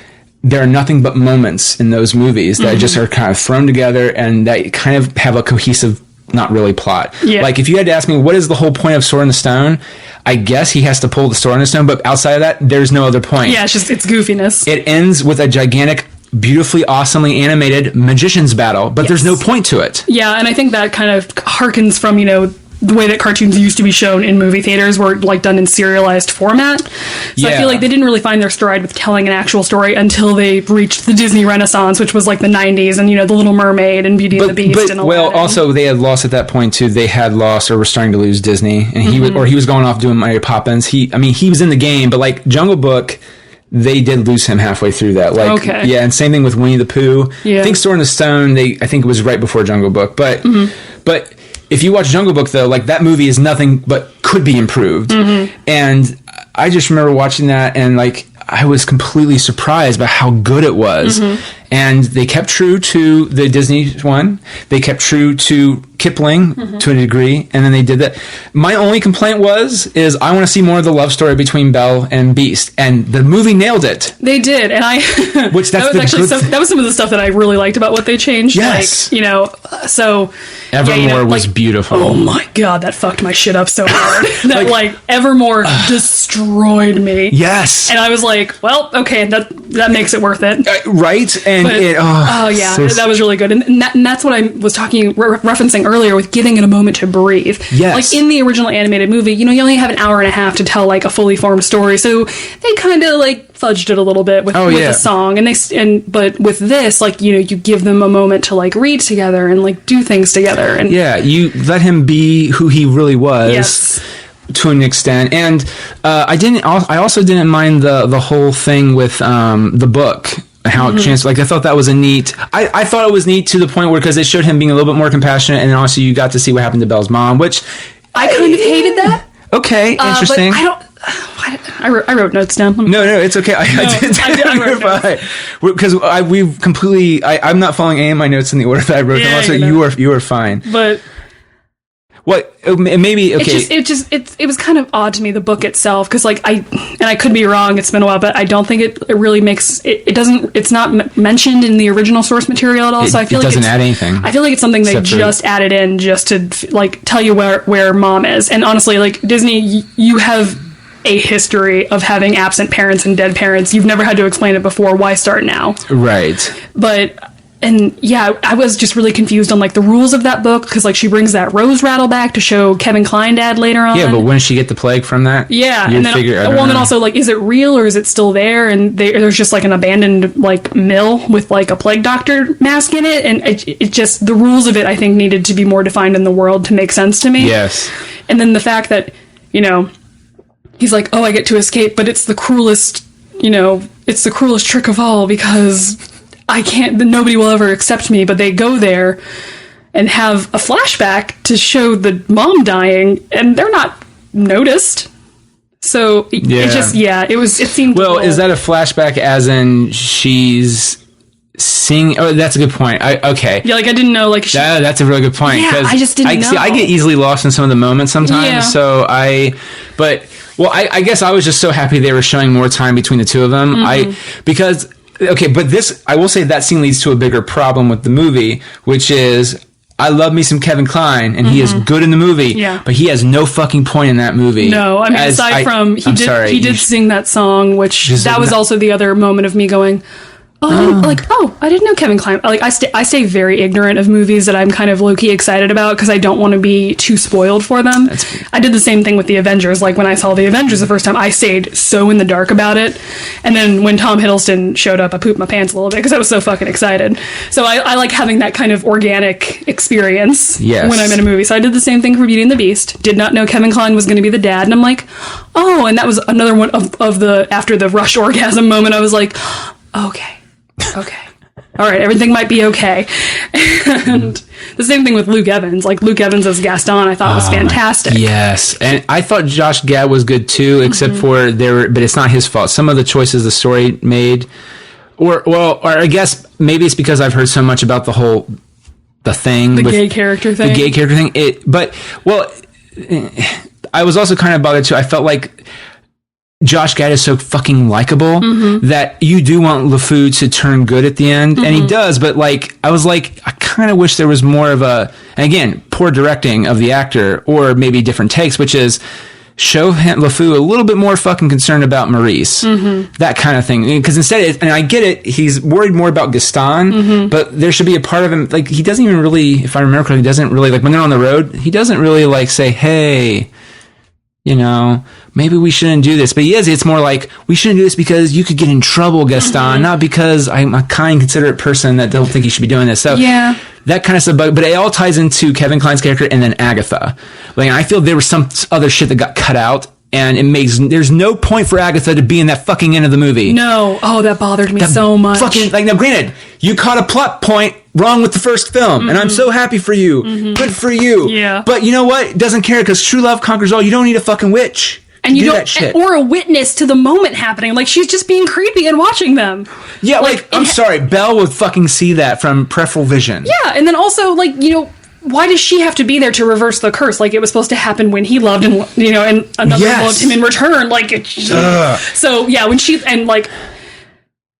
there are nothing but moments in those movies that just are kind of thrown together and that kind of have a cohesive, not really plot. Like, if you had to ask me, what is the whole point of Sword in the Stone? I guess he has to pull the Sword in the Stone, but outside of that, there's no other point. Yeah, it's goofiness. It ends with a gigantic, beautifully, awesomely animated magician's battle, but there's no point to it. Yeah, and I think that kind of harkens from, the way that cartoons used to be shown in movie theaters were like done in serialized format. So I feel like they didn't really find their stride with telling an actual story until they reached the Disney Renaissance, which was like the 90s, and The Little Mermaid and Beauty and the Beast and all that. Well, also they had lost at that point too. They had lost or were starting to lose Disney, and he was going off doing Mary Poppins. He was in the game, but like Jungle Book, they did lose him halfway through that. And same thing with Winnie the Pooh. I think Sword in the Stone, I think it was right before Jungle Book, but if you watch Jungle Book, though, like, that movie is nothing but could be improved. And I just remember watching that, and, like, I was completely surprised by how good it was. And they kept true to the Disney one. They kept true to Kipling to a degree, and then they did that. My only complaint is I want to see more of the love story between Belle and Beast, and the movie nailed it. They did, and that was some of the stuff that I really liked about what they changed. Yes, Evermore was beautiful. Oh my god, that fucked my shit up so hard. That Evermore destroyed me. Yes, and I was like, well, okay, that makes it worth it, right? And that was really good, and that's what I was referencing earlier with giving it a moment to breathe. Yes. Like in the original animated movie, you only have an hour and a half to tell like a fully formed story, so they kind of like fudged it a little bit with the song, but with this, like you give them a moment to like read together and like do things together, and you let him be who he really was. Yes. To an extent, and I also didn't mind the whole thing with the book. How it changed, I thought that was a neat. I thought it was neat to the point where, because it showed him being a little bit more compassionate, and also you got to see what happened to Belle's mom, which I kind of hated that. Okay, interesting. But I don't. I wrote notes down. No, it's okay. I wrote notes. Because we've completely. I'm not following any of my notes in the order that I wrote them. Also, you are fine. But what? Maybe okay. It was kind of odd to me, the book itself, because like I could be wrong. It's been a while, but I don't think it really makes it doesn't. It's not mentioned in the original source material at all. So I feel like it doesn't add anything. I feel like it's something they just added in just to like tell you where mom is. And honestly, like Disney, you have a history of having absent parents and dead parents. You've never had to explain it before. Why start now? Right. And yeah, I was just really confused on like the rules of that book, because like she brings that rose rattle back to show Kevin Kline dad later on. Yeah, but when did she get the plague from that? Yeah, and then also like, is it real or is it still there? And there's just like an abandoned like mill with like a plague doctor mask in it, and it just, the rules of it I think needed to be more defined in the world to make sense to me. Yes. And then the fact that, you know, he's like, oh, I get to escape, but it's the cruelest, you know, it's the cruelest trick of all, because nobody will ever accept me. But they go there and have a flashback to show the mom dying, and they're not noticed. So it seemed well. Is that a flashback as in she's seeing? Oh, that's a good point. Okay. Yeah, like I didn't know. Like that's a really good point. Yeah, I just didn't know. See, I get easily lost in some of the moments sometimes. Yeah. So I guess I was just so happy they were showing more time between the two of them. But this, I will say that scene leads to a bigger problem with the movie, which is, I love me some Kevin Kline, and he is good in the movie, but he has no fucking point in that movie. No, I mean, he did sing that song, which that was also the other moment of me going, I didn't know Kevin Kline. Like, I stay very ignorant of movies that I'm kind of low-key excited about, because I don't want to be too spoiled for them. I did the same thing with the Avengers. Like, when I saw the Avengers the first time, I stayed so in the dark about it. And then when Tom Hiddleston showed up, I pooped my pants a little bit, because I was so fucking excited. So I like having that kind of organic experience when I'm in a movie. So I did the same thing for Beauty and the Beast. Did not know Kevin Kline was going to be the dad. And I'm like, oh, and that was another one of the, after the rushed orgasm moment, I was like, okay. All right, everything might be okay. And the same thing with Luke Evans. Like, Luke Evans as Gaston, I thought was fantastic. Yes, and I thought Josh Gad was good too, except for but it's not his fault. Some of the choices the story made, or I guess maybe it's because I've heard so much about the gay character thing. I was also kind of bothered too. I felt like Josh Gad is so fucking likable that you do want LeFou to turn good at the end, and he does, but like, I was like, I kind of wish there was more of and again, poor directing of the actor, or maybe different takes, which is show LeFou a little bit more fucking concerned about Maurice, that kind of thing, because instead, and I get it, he's worried more about Gaston, but there should be a part of him, like, he doesn't even really, if I remember correctly, he doesn't really, like, when they're on the road, he doesn't really like say, hey, you know, maybe we shouldn't do this. But it's more like, we shouldn't do this because you could get in trouble, Gaston, not because I'm a kind, considerate person that don't think you should be doing this. So that kind of stuff. But it all ties into Kevin Kline's character and then Agatha. Like, I feel there was some other shit that got cut out, and there's no point for Agatha to be in that fucking end of the movie. No. Oh, that bothered me so much. Now granted, you caught a plot point wrong with the first film, and I'm so happy for you. Good for you. Yeah. But you know what? Doesn't care, because true love conquers all. You don't need a fucking witch. And you don't, or a witness to the moment happening. Like, she's just being creepy and watching them. Yeah, like I'm sorry, Belle would fucking see that from peripheral vision. Yeah, and then also, like, you know, why does she have to be there to reverse the curse? Like, it was supposed to happen when he loved, and, you know, and another loved him in return. Like, so yeah, when she, and like,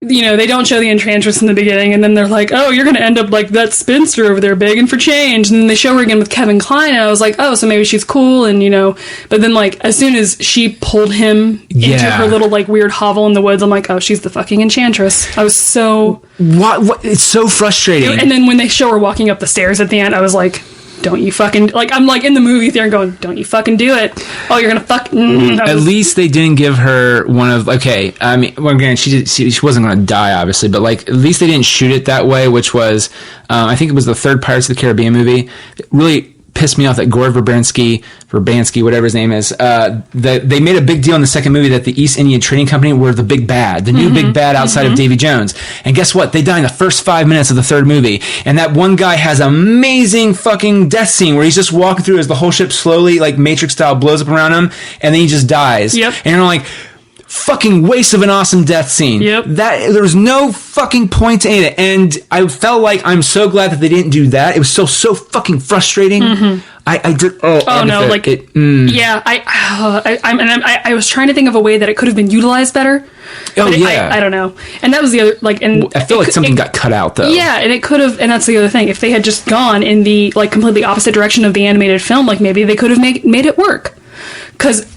you know, they don't show the Enchantress in the beginning, and then they're like, oh, you're going to end up like that spinster over there begging for change. And then they show her again with Kevin Kline, and I was like, oh, so maybe she's cool, and, you know, but then, like, as soon as she pulled him into her little, like, weird hovel in the woods, I'm like, oh, she's the fucking Enchantress. I was so... What? It's so frustrating. And then when they show her walking up the stairs at the end, I was like... Don't you fucking... Like, I'm, like, in the movie theater going, don't you fucking do it. Oh, you're gonna fuck... At least they didn't give her one of... Okay, I mean, well, again, she wasn't gonna die, obviously, but, like, at least they didn't shoot it that way, which was... I think it was the third Pirates of the Caribbean movie. It really pissed me off that Gore Verbansky, whatever his name is, that they made a big deal in the second movie that the East India Trading Company were the big bad, the new big bad outside of Davy Jones. And guess what? They die in the first 5 minutes of the third movie. And that one guy has an amazing fucking death scene where he's just walking through as the whole ship slowly, like Matrix style, blows up around him, and then he just dies. Yep. And you're like, fucking waste of an awesome death scene. Yep. There was no fucking point in it, and I felt like I'm so glad that they didn't do that. It was so fucking frustrating. I did. Oh no! Like it. Yeah. I was trying to think of a way that it could have been utilized better. Oh yeah. I don't know. And that was the other and I feel like something got cut out though. Yeah, and it could have. And that's the other thing. If they had just gone in the like completely opposite direction of the animated film, like maybe they could have made it work. Because.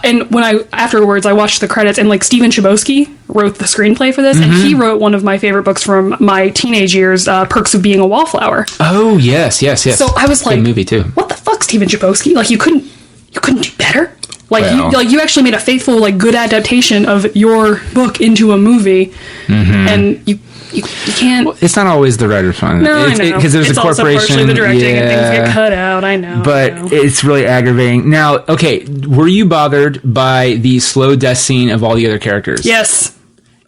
And when afterwards I watched the credits, and like Steven Chbosky wrote the screenplay for this, and he wrote one of my favorite books from my teenage years, Perks of Being a Wallflower. Oh yes. So I was like, good movie too. What the fuck, Steven Chbosky? Like you couldn't do better. Like you actually made a faithful, like good adaptation of your book into a movie, and you can't. Well, it's not always the writer's fault. No, I know. Because there's it's a corporation. Also partially the directing and things get cut out. I know. But it's really aggravating. Now, okay, were you bothered by the slow death scene of all the other characters? Yes.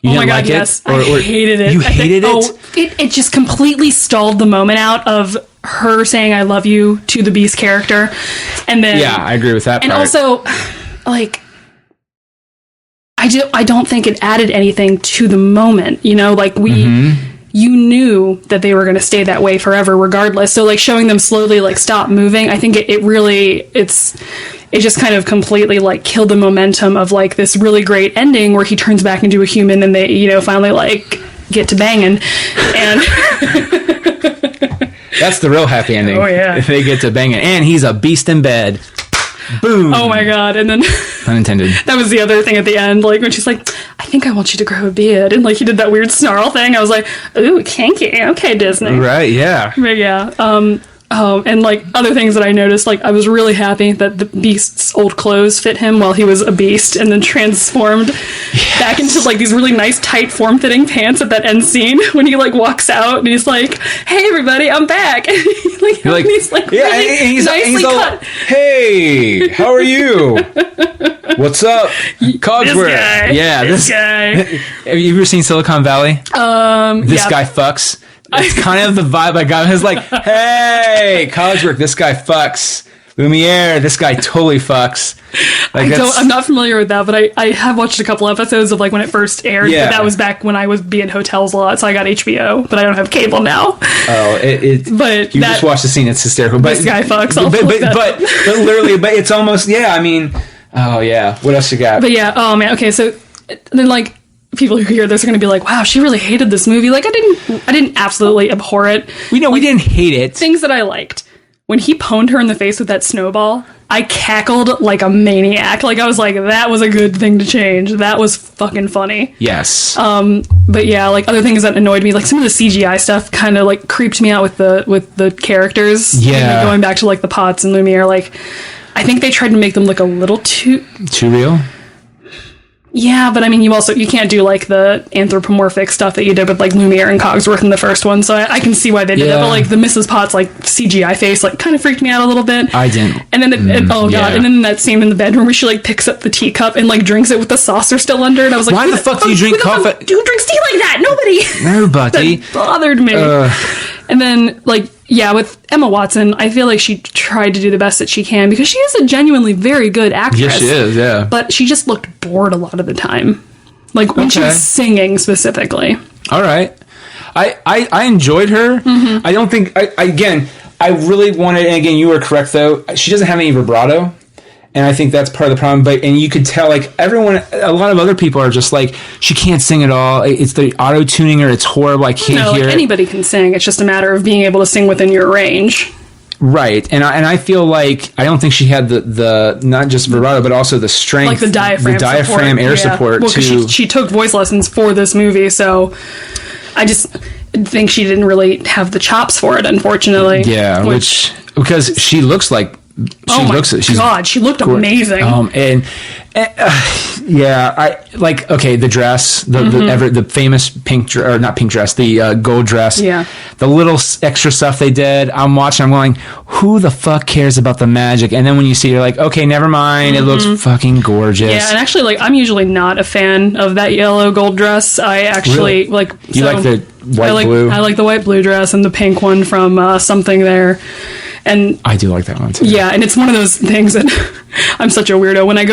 You oh my didn't god, like yes. It? I hated it. You hated it? Oh, it just completely stalled the moment out of her saying "I love you" to the Beast character, and then I agree with that. And part. also, like. I don't think it added anything to the moment, you know, like you knew that they were going to stay that way forever regardless. So like showing them slowly like stop moving, I think it just kind of completely like killed the momentum of like this really great ending where he turns back into a human and they, you know, finally like get to banging. And that's the real happy ending. Oh yeah. If they get to banging and he's a beast in bed. Boom. Oh my god. And then unintended. That was the other thing at the end, like when she's like, I think I want you to grow a beard, and like he did that weird snarl thing. I was like, ooh, kinky. Okay, Disney. Right, yeah. But yeah. And like other things that I noticed, like I was really happy that the Beast's old clothes fit him while he was a beast and then transformed back into like these really nice tight form-fitting pants at that end scene when he like walks out and he's like, hey everybody, I'm back. And he's like yeah, really and he's nicely all, cut. hey, how are you? What's up? Cogsworth. This guy. Have you ever seen Silicon Valley? This guy fucks. It's kind of the vibe I got. I was like, hey, Cogsworth, this guy fucks. Lumiere, this guy totally fucks. Like I'm not familiar with that, but I have watched a couple episodes of like when it first aired. Yeah. But that was back when I was being hotels a lot, so I got HBO, but I don't have cable now. Oh, but you just watch the scene; it's hysterical. But this guy fucks. But literally, but it's almost I mean, oh yeah. What else you got? But yeah, oh man. Okay, so then like. People who hear this are going to be like, wow, she really hated this movie. Like, I didn't absolutely abhor it. We didn't hate it. Things that I liked. When he pwned her in the face with that snowball, I cackled like a maniac. Like, I was like, that was a good thing to change. That was fucking funny. Yes. But yeah, like, other things that annoyed me, like, some of the CGI stuff kind of, like, creeped me out with the characters. Yeah. Like, going back to, like, the Potts and Lumiere, like, I think they tried to make them look a little too real? Yeah, but I mean, you can't do like the anthropomorphic stuff that you did with like Lumiere and Cogsworth in the first one, so I can see why they did it. But like the Mrs. Potts like CGI face like kind of freaked me out a little bit. I didn't. And then and then that scene in the bedroom where she like picks up the teacup and like drinks it with the saucer still under it. I was like, why the fuck do you drink coffee? Who drinks tea like that? Nobody. That bothered me. And then like. Yeah, with Emma Watson, I feel like she tried to do the best that she can because she is a genuinely very good actress. Yes, she is, yeah. But she just looked bored a lot of the time. Like, when she was singing, specifically. All right. I enjoyed her. Mm-hmm. I don't think... I really wanted... And again, you were correct, though. She doesn't have any vibrato. And I think that's part of the problem. And you could tell, like, a lot of other people are just like, she can't sing at all. It's the auto-tuning her. It's horrible. I can't hear it. Anybody can sing. It's just a matter of being able to sing within your range. Right. And I feel like, I don't think she had the not just vibrato, but also the strength. Like the diaphragm support. Well, because she took voice lessons for this movie, so I just think she didn't really have the chops for it, unfortunately. Yeah, which because she looks like she looked amazing. The dress, the famous not pink dress, the gold dress. Yeah. The little extra stuff they did. I'm watching. I'm going, who the fuck cares about the magic? And then when you see, you're like, okay, never mind. It looks fucking gorgeous. Yeah, and actually, like, I'm usually not a fan of that yellow gold dress. I actually like. You like the white blue? I like the white blue dress and the pink one from Something There. And I do like that one too. Yeah, and it's one of those things that I'm such a weirdo. When I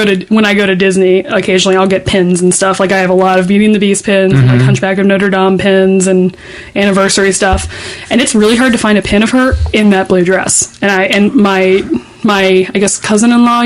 go to Disney, occasionally I'll get pins and stuff. Like I have a lot of Beauty and the Beast pins, and like Hunchback of Notre Dame pins, and anniversary stuff. And it's really hard to find a pin of her in that blue dress. And my I guess cousin-in-law,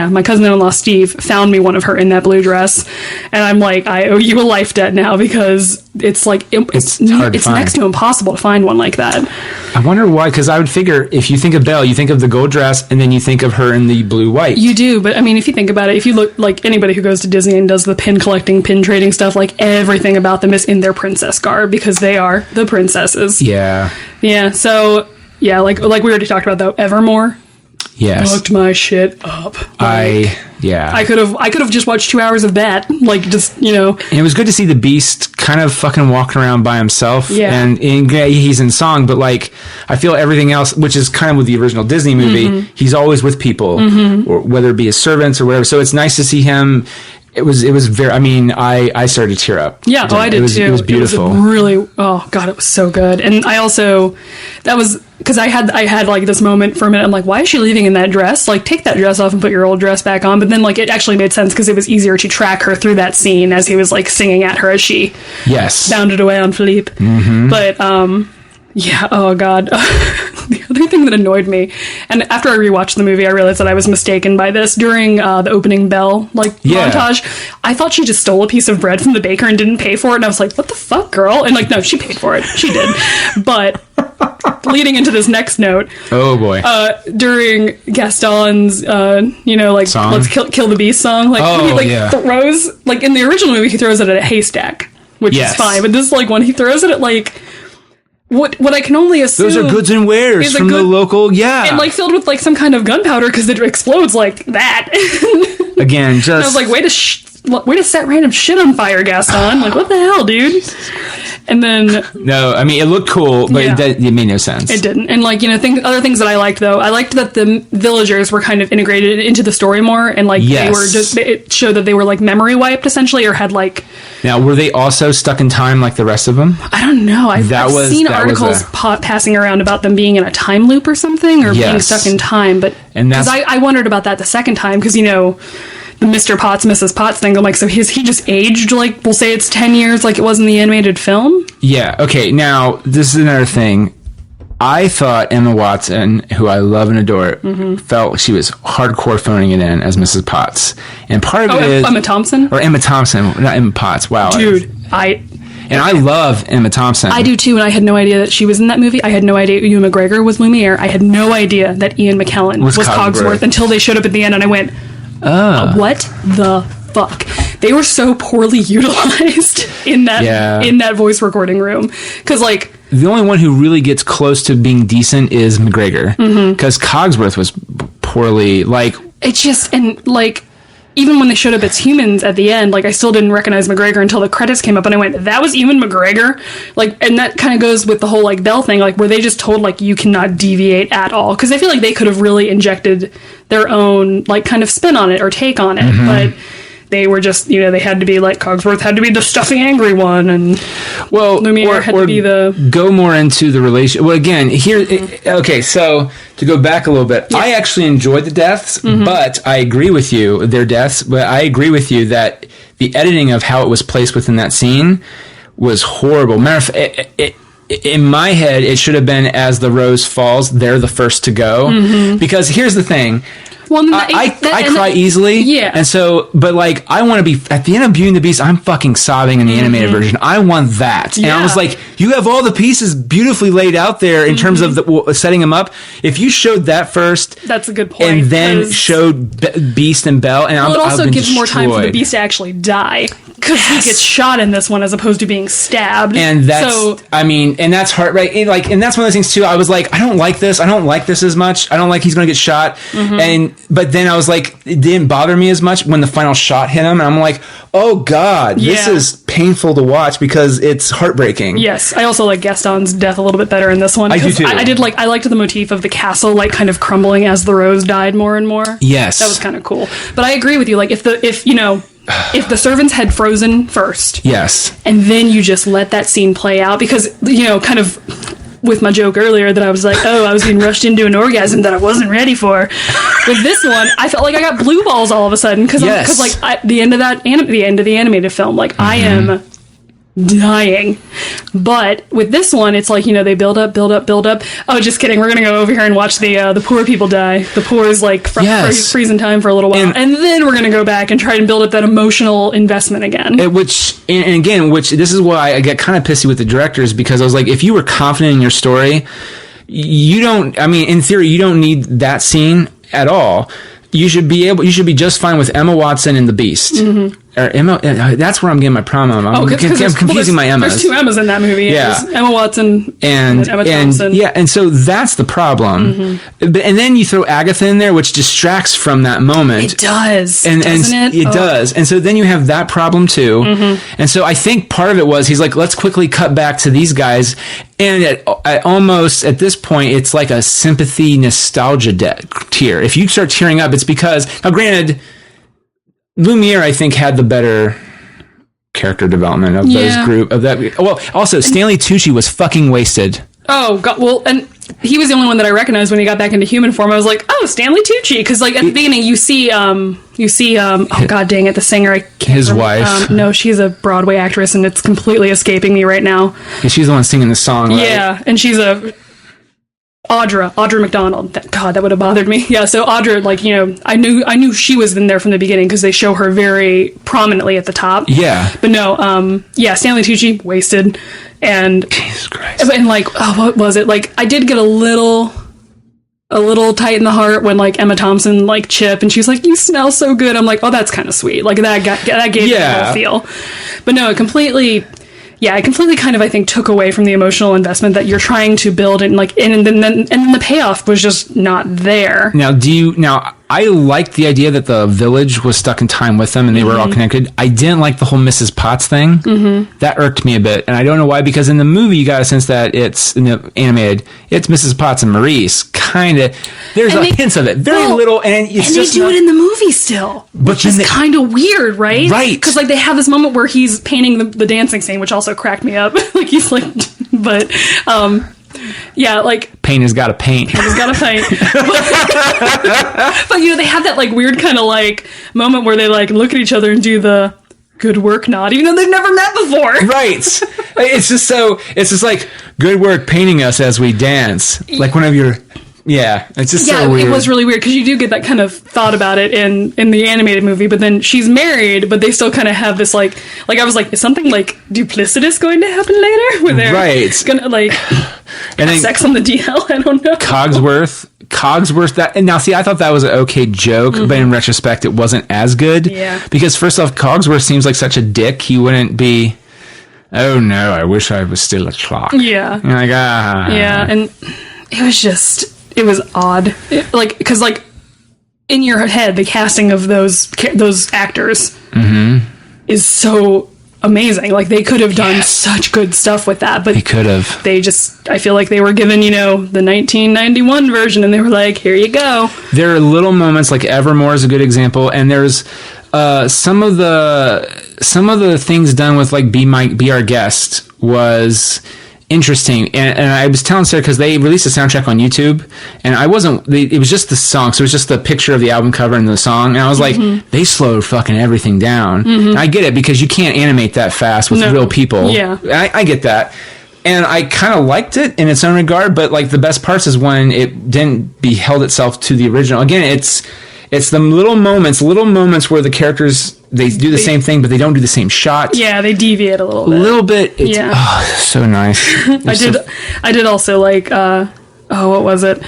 my cousin-in-law Steve found me one of her in that blue dress, and I'm like, I owe you a life debt now because it's like it's next to impossible to find one like that. I wonder why, because I would figure if you think of Belle, you think of the gold dress, and then you think of her in the blue white. You do, but I mean, if you think about it, if you look like anybody who goes to Disney and does the pin collecting, pin trading stuff, like everything about them is in their princess garb because they are the princesses. Yeah. Yeah. So yeah, like we already talked about though, Evermore. Yes. Fucked my shit up. I could have just watched 2 hours of that. Like, just, you know. And it was good to see the Beast kind of fucking walking around by himself. Yeah. And he's in song, but like, I feel everything else, which is kind of with the original Disney movie, he's always with people, or whether it be his servants or whatever. So it's nice to see him. It was very, I mean, I started to tear up. Yeah, I did too. It was beautiful. It was really, oh God, it was so good. And I also, that was, because I had like this moment for a minute, I'm like, why is she leaving in that dress? Like, take that dress off and put your old dress back on. But then like, it actually made sense because it was easier to track her through that scene as he was like singing at her as she bounded away on Philippe. But, yeah, oh God. The other thing that annoyed me, and after I rewatched the movie, I realized that I was mistaken by this. During the opening bell montage, I thought she just stole a piece of bread from the baker and didn't pay for it, and I was like, what the fuck, girl? And like, no, she paid for it. She did. But leading into this next note, oh boy, during Gaston's, song? Let's kill the beast song, like he throws, like in the original movie, he throws it at a haystack, which is fine, but this like one, he throws it at like. What I can only assume... Those are goods and wares from the local... Yeah. And, like, filled with, like, some kind of gunpowder because it explodes like that. Again, just... And I was like, way to set random shit on fire, Gaston. Like, what the hell, dude? And then... No, I mean, it looked cool, but it made no sense. It didn't. And, like, you know, other things that I liked, though, I liked that the villagers were kind of integrated into the story more, and, like, they were just... It showed that they were, like, memory wiped, essentially, or had, like... Now, were they also stuck in time like the rest of them? I don't know. I've seen articles passing around about them being in a time loop or something, or being stuck in time, but... Because I wondered about that the second time, because, you know... The Mr. Potts, Mrs. Potts thing. I'm like, so he just aged, like, we'll say it's 10 years like it was in the animated film? Yeah, okay. Now, this is another thing. I thought Emma Watson, who I love and adore, felt she was hardcore phoning it in as Mrs. Potts. And part of it is... Emma Thompson? Or Emma Thompson, not Emma Potts. Wow. Dude, I love Emma Thompson. I do too, and I had no idea that she was in that movie. I had no idea Ewan McGregor was Lumiere. I had no idea that Ian McKellen was Cogsworth until they showed up at the end, and I went... what the fuck? They were so poorly utilized in that voice recording room. Because, like... The only one who really gets close to being decent is McGregor. Because Cogsworth was poorly, like... It's just... And, like... Even when they showed up as humans at the end, like, I still didn't recognize McGregor until the credits came up, and I went, that was Ewan McGregor? Like, and that kind of goes with the whole, like, Belle thing, like, where they just told, like, you cannot deviate at all. Because I feel like they could have really injected their own, like, kind of spin on it or take on it, but they were just, you know, they had to be, like, Cogsworth had to be the stuffy, angry one, and Lumiere had to be the... Go more into the relation... Well, again, here... Okay, so... To go back a little bit, I actually enjoyed the deaths, but I agree with you, their deaths, but I agree with you that the editing of how it was placed within that scene was horrible. Matter of fact, in my head, it should have been as the rose falls, they're the first to go. Because here's the thing, Well, I cry easily. Yeah. And so, but like, I want to be, at the end of Beauty and the Beast, I'm fucking sobbing in the animated version. I want that. And I was like, you have all the pieces beautifully laid out there in terms of setting them up. If you showed that first. That's a good point. And then showed Beast and Belle. And it also gives more time for the Beast to actually die. Because he gets shot in this one as opposed to being stabbed. And that's, and that's hard, right? And that's one of those things too. I was like, I don't like this as much. I don't like he's going to get shot. But then I was like, it didn't bother me as much when the final shot hit him. And I'm like, oh God, this is painful to watch because it's heartbreaking. Yes. I also like Gaston's death a little bit better in this one. I do too. I liked the motif of the castle like kind of crumbling as the rose died more and more. Yes. That was kind of cool. But I agree with you. Like if the servants had frozen first. Yes. And then you just let that scene play out because, kind of with my joke earlier that I was like, I was being rushed into an orgasm that I wasn't ready for. With this one, I felt like I got blue balls all of a sudden because the end of the animated film, like I am dying. But with this one, it's like, they build up. Oh, just kidding. We're going to go over here and watch the poor people die. The poor is like freezing time for a little while. And then we're going to go back and try and build up that emotional investment again. Which this is why I get kind of pissy with the directors because I was like, if you were confident in your story, in theory, you don't need that scene at all. You should be just fine with Emma Watson and the Beast. Or Emma, that's where I'm getting my problem. I'm confusing my Emmas. There's two Emmas in that movie. Yeah. Emma Watson and Emma Thompson. And so that's the problem. And then you throw Agatha in there, which distracts from that moment. It does, doesn't it? It does. And so then you have that problem too. And so I think part of it was he's like, let's quickly cut back to these guys. And at this point, it's like a sympathy nostalgia tier. If you start tearing up, it's because, now granted, Lumiere, I think, had the better character development of those group of that. Well, also Stanley Tucci was fucking wasted. Oh God! Well, and he was the only one that I recognized when he got back into human form. I was like, oh, Stanley Tucci, because like at the beginning you see oh God dang it, the singer, I can't his remember. wife. No, she's a Broadway actress, and it's completely escaping me right now. Yeah, she's the one singing the song. Right? Yeah, and she's Audra McDonald. God, that would have bothered me. Yeah, so Audra, like, I knew she was in there from the beginning because they show her very prominently at the top. Yeah. But no, Stanley Tucci, wasted. And, Jesus Christ. And like, what was it? Like, I did get a little tight in the heart when like Emma Thompson like Chip and she's like, you smell so good. I'm like, oh, that's kind of sweet. Like that gave me a little feel. But no, it completely kind of, I think, took away from the emotional investment that you're trying to build, and like, and then the payoff was just not there. Now, I liked the idea that the village was stuck in time with them and they were all connected. I didn't like the whole Mrs. Potts thing. That irked me a bit, and I don't know why. Because in the movie, you got a sense that it's in the animated, it's Mrs. Potts and Maurice. Kind of, there's hints of it, very little, and it's and just they do it in the movie still, which is kind of weird, right? Right, because like they have this moment where he's painting the dancing scene, which also cracked me up. Like he's like, but like paint has got to paint. He's got to paint. But they have that like weird kind of like moment where they like look at each other and do the good work nod, even though they've never met before. Right. It's just like, good work painting us as we dance. Like one of your... Yeah, it's just so weird. It was really weird because you do get that kind of thought about it in the animated movie, but then she's married, but they still kind of have this like I was like, is something like duplicitous going to happen later? Where they're gonna like and have sex on the DL? I don't know. Cogsworth, that, and now see, I thought that was an okay joke, but in retrospect, it wasn't as good. Yeah. Because first off, Cogsworth seems like such a dick. He wouldn't be. Oh no, I wish I was still a clock. Yeah. You're like Yeah, and it was just. It was odd, because in your head, the casting of those actors is so amazing. Like they could have done such good stuff with that, but they could have. They just, I feel like they were given, the 1991 version, and they were like, "Here you go." There are little moments, like Evermore is a good example, and there's some of the things done with like Be Our Guest was interesting, and I was telling Sarah because they released a soundtrack on YouTube, and it was just the song, so it was just the picture of the album cover and the song, and I was like, they slowed fucking everything down. And I get it because you can't animate that fast with real people. Yeah, I get that, and I kind of liked it in its own regard, but like the best parts is when it didn't held itself to the original. Again, It's the little moments where the characters, they do the same thing, but they don't do the same shot. Yeah, they deviate a little bit. A little bit. It's so nice. I did also like, what was it?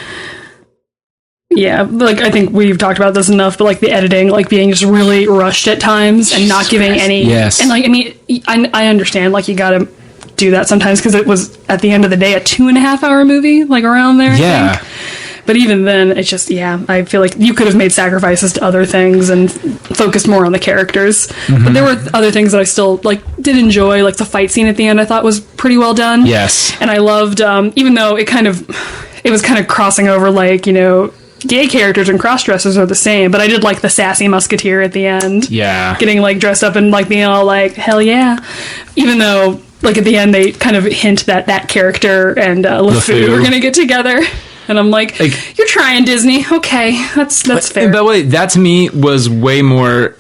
Yeah, like, I think we've talked about this enough, but, like, the editing, like, being just really rushed at times and not giving any... Yes. And, like, I mean, I understand, like, you gotta do that sometimes, because it was, at the end of the day, a 2.5-hour movie, like, around there, I think. But even then, it's just, I feel like you could have made sacrifices to other things and focused more on the characters. Mm-hmm. But there were other things that I still, like, did enjoy, like, the fight scene at the end I thought was pretty well done. Yes. And I loved, even though it was kind of crossing over, like, you know... Gay characters and cross-dressers are the same, but I did like the sassy musketeer at the end. Yeah. Getting, like, dressed up and, like, being all, like, hell yeah. Even though, like, at the end they kind of hint that character and LeFou are going to get together. And I'm like, you're trying, Disney. Okay, that's fair. And by the way, that to me was way more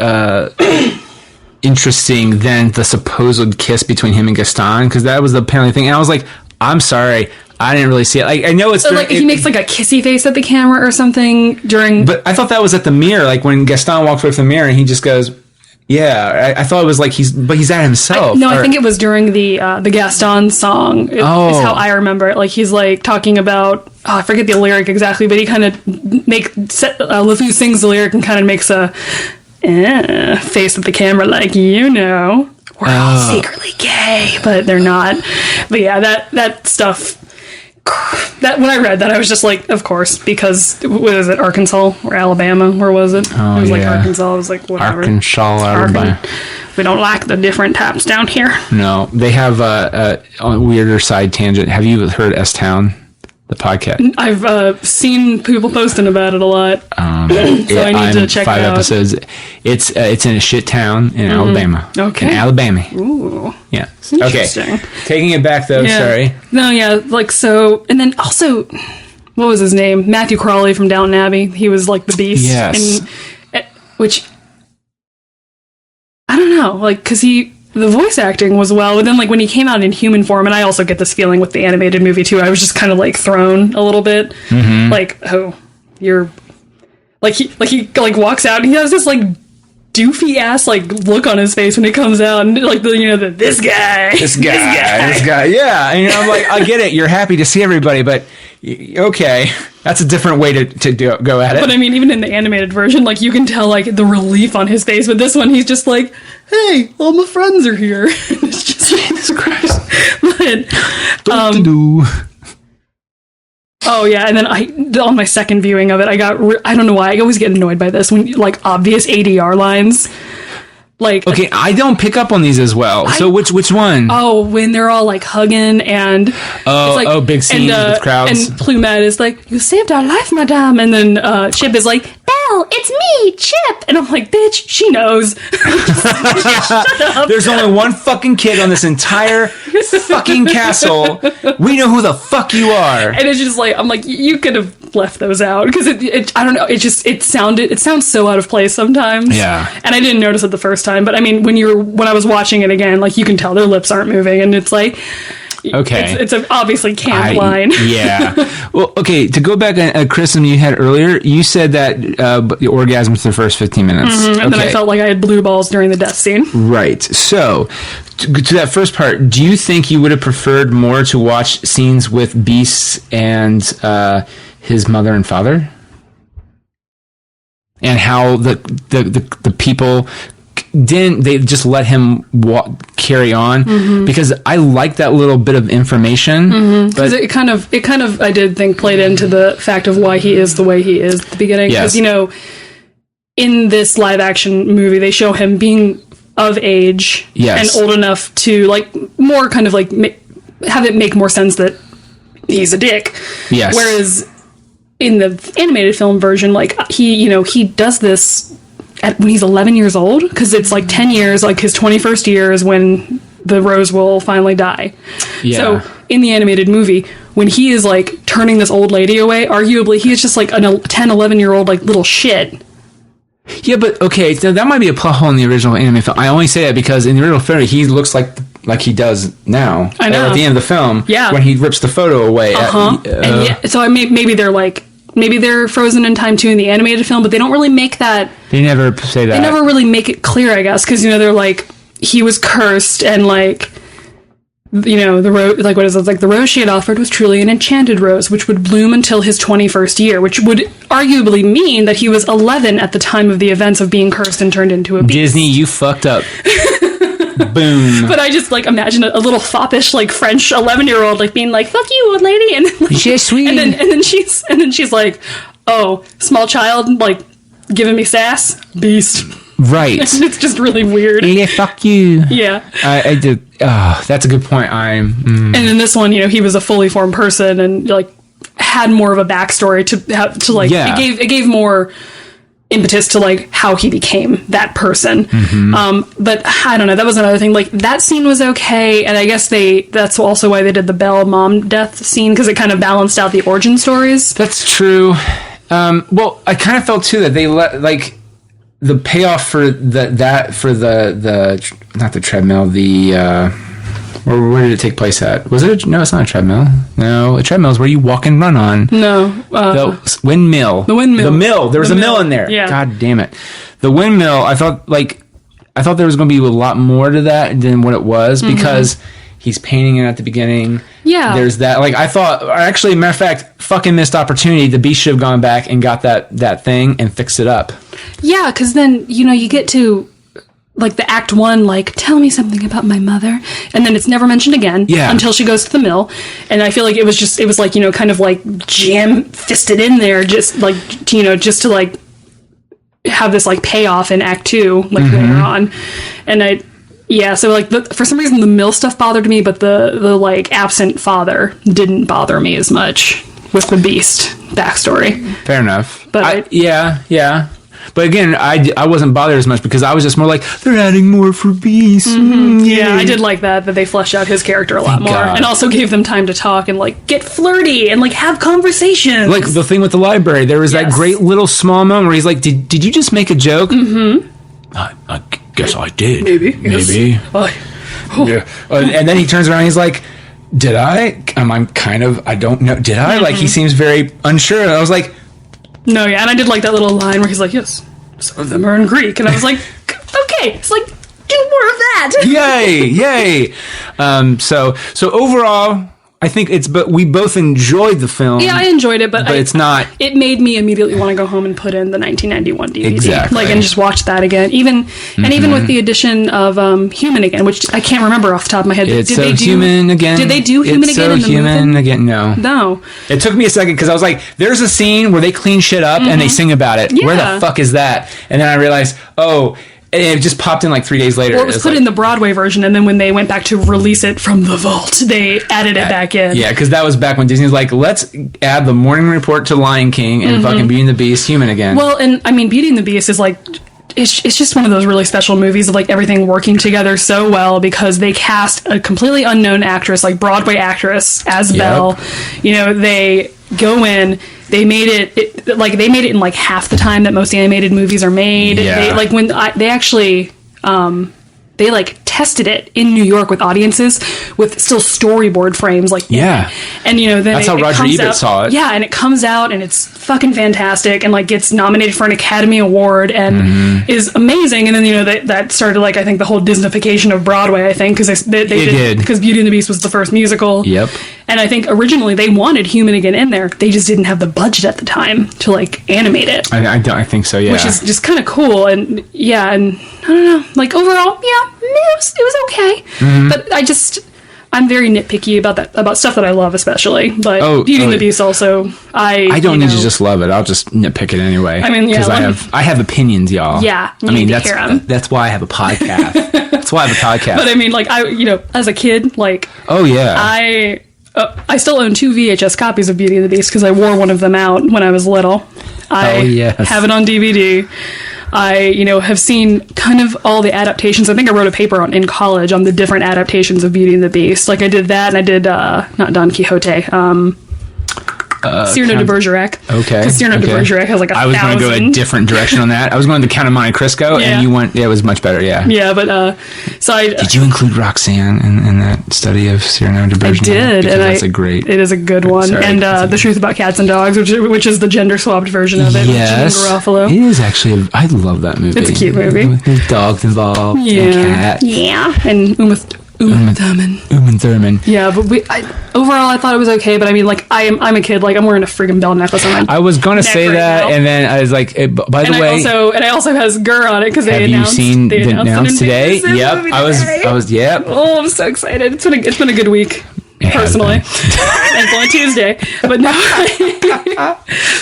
interesting than the supposed kiss between him and Gaston, because that was the apparently thing. And I was like, I'm sorry. I didn't really see it. Like, I know it's... So, like, he makes, like, a kissy face at the camera or something during... But I thought that was at the mirror. Like, when Gaston walks away from the mirror and he just goes, yeah. I thought it was like he's at himself. I think it was during the Gaston song. Is how I remember it. Like, he's, like, talking about... I forget the lyric exactly, but he kind of LeFou sings the lyric and kind of makes a face at the camera, like, you know... We're all secretly gay, but they're not. But yeah, that stuff... That when I read that, I was just like, of course, because what is it, Arkansas or Alabama? Where was it? It was like Arkansas. I was like, whatever. Arkansas, Alabama. We don't like the different types down here. No, they have on a weirder side tangent. Have you heard S-Town, the podcast? I've seen people posting about it a lot, so I need to check it out. 5 episodes. It's in a shit town in Alabama. Okay, in Alabama. Ooh, yeah. Interesting. Okay. Taking it back though. Yeah. Sorry. No, yeah, like so, and then also, what was his name? Matthew Crawley from Downton Abbey. He was like the Beast. Yes. And, which I don't know, like, because the voice acting was well, but then, like, when he came out in human form, and I also get this feeling with the animated movie too, I was just kind of, like, thrown a little bit. Mm-hmm. Like, oh, you're like he walks out and he has this, like, doofy ass, like, look on his face when he comes out, and, like, this guy, yeah. And I'm like, I get it, you're happy to see everybody, but okay, that's a different way to go at it. But I mean, even in the animated version, like, you can tell, like, the relief on his face, but this one he's just like, hey, all my friends are here. It's just, Jesus Christ. But oh yeah, and then on my second viewing of it, I don't know why, I always get annoyed by this when, like, obvious ADR lines. Like, okay, I don't pick up on these as well. So which one? Oh, when they're all, like, hugging and big scene with crowds. And Plumette is like, "You saved our life, madame," and then Chip is like, "Belle, it's me, Chip," and I'm like, "Bitch, she knows." Shut up. There's only one fucking kid on this entire fucking castle. We know who the fuck you are. And it's just like, I'm like, you could have left those out, because it I don't know, it sounds so out of place sometimes. Yeah. And I didn't notice it the first time, but I mean, when I was watching it again, like, you can tell their lips aren't moving, and it's like, okay, it's a obviously camp line. Yeah. Well, okay, to go back on a criticism you had earlier, you said that the orgasm was the first 15 minutes. Mm-hmm, and then I felt like I had blue balls during the death scene. Right. So, to that first part, do you think you would have preferred more to watch scenes with Beast and his mother and father? And how the people didn't, they just let him carry on? Mm-hmm. Because I like that little bit of information. Mm-hmm. But it kind of I did think played into the fact of why he is the way he is at the beginning. Because, you know, in this live action movie, they show him being of age and old enough to, like, more kind of, like, have it make more sense that he's a dick. Yes. Whereas in the animated film version, like, he does this when he's 11 years old, because it's like 10 years, like his 21st year is when the Rose will finally die. Yeah. So in the animated movie, when he is, like, turning this old lady away, arguably he is just like a 10, 11 year old, like, little shit. Yeah, but okay, so that might be a plot hole in the original anime film. I only say that because in the original film, he looks like he does now. I know. At the end of the film, yeah, when he rips the photo away. And so maybe they're like, maybe they're frozen in time too in the animated film, but they don't really make that. They never say that. They never really make it clear, I guess, because they're like, he was cursed, and like, the rose, like, what is it? Like, the rose she had offered was truly an enchanted rose, which would bloom until his 21st year, which would arguably mean that he was 11 at the time of the events of being cursed and turned into a beast. Disney, you fucked up. Boom. But I just like imagine a little foppish like French 11-year-old like being like, "Fuck you, old lady," and like, Je suis. and then she's like, "Oh, small child like giving me sass, beast." Right. It's just really weird. Yeah, fuck you. Yeah. I did. Oh, that's a good point. And in this one, he was a fully formed person and like had more of a backstory to like. Yeah. It gave more impetus to like how he became that person. But I don't know, that was another thing. Like, that scene was okay, and I guess that's also why they did the Belle mom death scene, because it kind of balanced out the origin stories. That's true. Well, I kind of felt too that they let like the payoff for the not the treadmill, where did it take place at? Was it no, it's not a treadmill. No, a treadmill is where you walk and run on. No. The windmill. The windmill. The mill. There was a mill in there. Yeah. God damn it. The windmill, I thought there was going to be a lot more to that than what it was, because he's painting it at the beginning. Yeah. There's that. Like, I thought, or actually, matter of fact, fucking missed opportunity. The Beast should have gone back and got that thing and fixed it up. Yeah, because then, you get to like the act 1, like, tell me something about my mother, and then it's never mentioned again until she goes to the mill. And I feel like it was like, kind of like jam fisted in there, just like, just to like have this like payoff in act 2, like later on. And so like for some reason the mill stuff bothered me, but the like absent father didn't bother me as much with the Beast backstory. Fair enough. But yeah. But again, I wasn't bothered as much because I was just more like, they're adding more for Beast. Yeah, I did like that they fleshed out his character a lot more. God. And also gave them time to talk and like get flirty and like have conversations. Like the thing with the library, there was that great little small moment where he's like, did you just make a joke? I guess I did. Maybe. Yeah. And then he turns around and he's like, did I? I don't know. Did I? Like, he seems very unsure. And I was like, no, yeah, and I did like that little line where he's like, yes, some of them are in Greek. And I was like, okay, it's like, do more of that. Yay. So overall, I think but we both enjoyed the film. Yeah, I enjoyed it, but it's not. It made me immediately want to go home and put in the 1991 DVD. Exactly. Like, and just watch that again. Even with the addition of Human Again, which I can't remember off the top of my head. Did they do Human Again? Did they do Human Again in the Human movie? Again? No. It took me a second because I was like, there's a scene where they clean shit up and they sing about it. Yeah. Where the fuck is that? And then I realized, and it just popped in like 3 days later. Or it was put in the Broadway version, and then when they went back to release it from the vault, they added it back in. Yeah, because that was back when Disney was like, let's add the morning report to Lion King and fucking Beauty and the Beast, Human Again. Well, and I mean, Beauty and the Beast is like, it's just one of those really special movies of like everything working together so well, because they cast a completely unknown actress, like Broadway actress, as Belle. They go in. They made it in like half the time that most animated movies are made. Yeah. They actually they like tested it in New York with audiences with still storyboard frames, like and then that's how Roger Ebert saw it. Yeah, and it comes out and it's fucking fantastic and like gets nominated for an Academy Award and is amazing. And then that started like I think the whole Disneyfication of Broadway. I think because they did because Beauty and the Beast was the first musical. Yep. And I think originally they wanted Human Again in there. They just didn't have the budget at the time to like animate it. I think so. Yeah. Which is just kind of cool. And and I don't know. Like overall, it was okay. But I'm very nitpicky about stuff that I love, especially. But Beauty and the Beast also, I don't need to just love it. I'll just nitpick it anyway. I mean, because I have opinions, y'all. Yeah, that's why I have a podcast. That's why I have a podcast. But I mean, like as a kid, like I still own 2 VHS copies of Beauty and the Beast because I wore one of them out when I was little. I have it on DVD. I, have seen kind of all the adaptations. I think I wrote a paper in college on the different adaptations of Beauty and the Beast. Like I did that, and I did not Don Quixote. Cyrano de Bergerac. Okay. Because Cyrano de Bergerac has like 1,000. I was going to go a different direction on that. I was going to the Count of Monte Cristo, and you went. Yeah, it was much better. Yeah. Yeah, but so I did you include Roxanne in that study of Cyrano de Bergerac? I did, because and that's a great. It is a good one, and The Truth About Cats and Dogs, which is the gender swapped version of it. Yes, with Janeane Garofalo. It is actually. I love that movie. It's a cute movie. There's dogs involved. Yeah, and cats. yeah, and Uma Thurman. Yeah, but overall I thought it was okay. But I mean, like I'm a kid. Like I'm wearing a friggin' bell necklace on my. I was going to say that, and then I was like, by the way, I also has Gurr on it because they announced. Have you seen the announced today? Yep, I was. Yep. Oh, I'm so excited! It's been a good week. Personally, thankful on Tuesday, but no,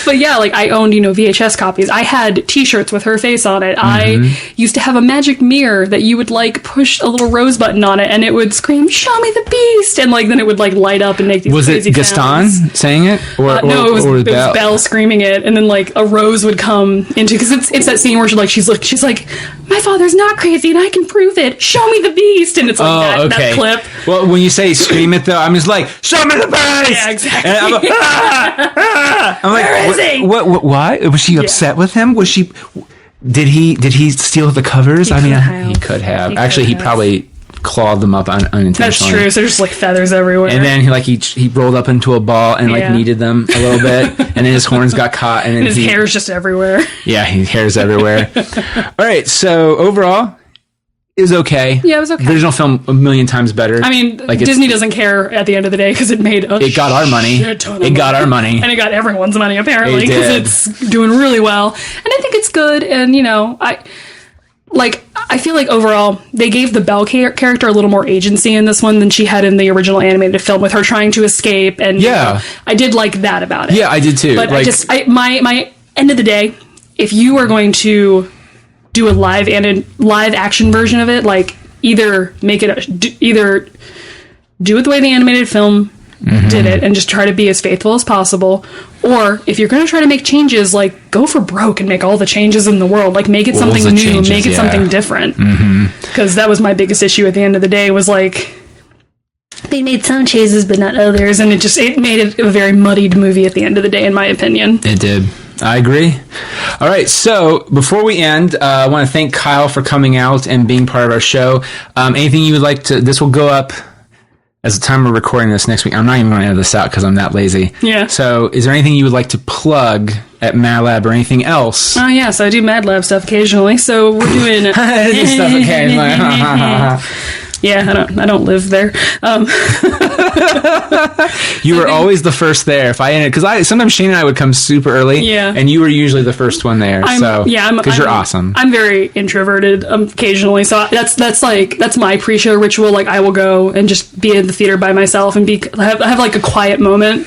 but yeah, like I owned, VHS copies. I had T-shirts with her face on it. I used to have a magic mirror that you would like push a little rose button on it, and it would scream, "Show me the beast!" and like then it would like light up and make these. Was crazy it Gaston sounds. saying it, or no? It was Belle screaming it, and then like a rose would come into because it's that scene where she's like, "My father's not crazy, and I can prove it. Show me the beast!" and it's like that clip. Well, when you say scream it though, I'm just like, show me the face! Yeah, exactly. And I'm like, where is he? What? Why? Was she upset with him? Was she? Did he steal the covers? He could have. Actually, he probably clawed them up unintentionally. That's true. So there's just like feathers everywhere. And then he rolled up into a ball and like kneaded them a little bit, and then his horns got caught, and then his hair's just everywhere. Yeah, his hair's everywhere. All right. So overall. It was okay. Yeah, it was okay. The original film a million times better. I mean, like Disney doesn't care at the end of the day because it made it got our money. It got our money. And it got everyone's money, apparently, because it's doing really well. And I think it's good. And, I feel like overall, they gave the Belle character a little more agency in this one than she had in the original animated film with her trying to escape. And I did like that about it. Yeah, I did too. But my end of the day, if you are going to do a live action version of it, like either make it either do it the way the animated film did it and just try to be as faithful as possible, or if you're going to try to make changes, like go for broke and make all the changes in the world, like make it something new, make it something different, because that was my biggest issue at the end of the day, was like they made some changes but not others, and it made it a very muddied movie at the end of the day, in my opinion. It did. I agree. All right, so before we end, I want to thank Kyle for coming out and being part of our show. Anything you would like to... This will go up as the time we're recording this next week. I'm not even going to edit this out because I'm that lazy. Yeah. So is there anything you would like to plug at MadLab or anything else? Oh, yeah, so I do MadLab stuff occasionally. So we're doing... stuff occasionally. Yeah, I don't live there. You were always the first there. If I ended, because sometimes Shane and I would come super early, and you were usually the first one there. Because you're awesome. I'm very introverted occasionally, so that's my pre-show ritual. Like I will go and just be in the theater by myself and have like a quiet moment,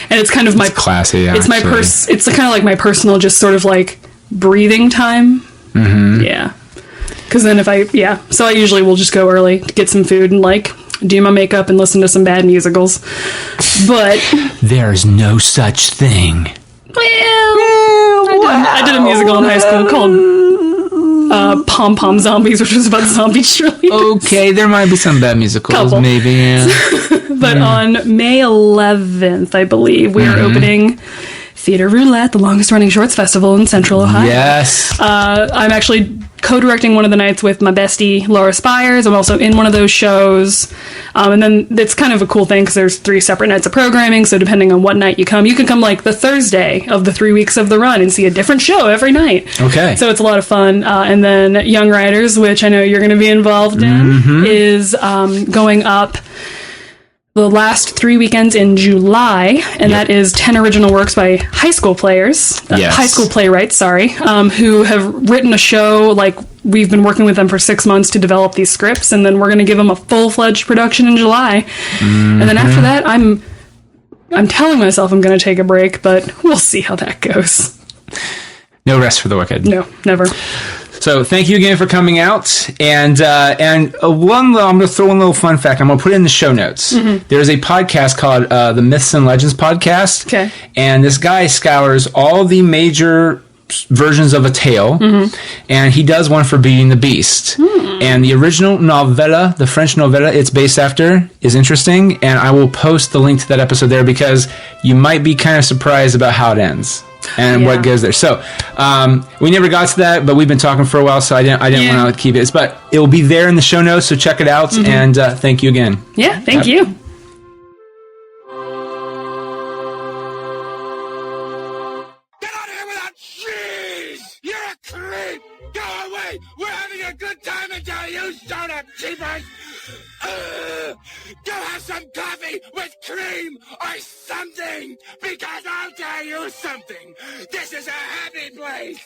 and it's kind of my classy. It's my It's kind of like my personal, just sort of like breathing time. Mm-hmm. Yeah. Because then so I usually will just go early to get some food and like do my makeup and listen to some bad musicals. But there's no such thing. I did a musical in high school called Pom Pom Zombies, which was about zombie cheerleaders. Okay, there might be some bad musicals, maybe. Yeah. But on May 11th, I believe, we are opening Theater Roulette, the longest running shorts festival in Central Ohio. Yes. I'm actually co-directing one of the nights with my bestie, Laura Spires. I'm also in one of those shows. And then it's kind of a cool thing because there's 3 separate nights of programming. So depending on what night you can come like the Thursday of the 3 weeks of the run and see a different show every night. Okay. So it's a lot of fun. And then Young Riders, which I know you're going to be involved in, is going up the last 3 weekends in July, and that is 10 original works by high school players, high school playwrights, who have written a show. Like, we've been working with them for 6 months to develop these scripts, and then we're going to give them a full-fledged production in July. And then after that, I'm telling myself I'm going to take a break, but we'll see how that goes. No rest for the wicked. No, never. So thank you again for coming out. And I'm going to throw one little fun fact. I'm going to put it in the show notes. There's a podcast called the Myths and Legends Podcast. Okay. And this guy scours all the major versions of a tale, and he does one for Beauty and the Beast. And the original novella, the French novella it's based after, is interesting, and I will post the link to that episode there because you might be kind of surprised about how it ends and what goes there. So we never got to that, but we've been talking for a while, so I didn't want to keep it. But it will be there in the show notes, so check it out, and thank you again. Yeah, thank you. Creep! Go away! We're having a good time until you start up, cheapers! Go have some coffee with cream or something! Because I'll tell you something! This is a happy place!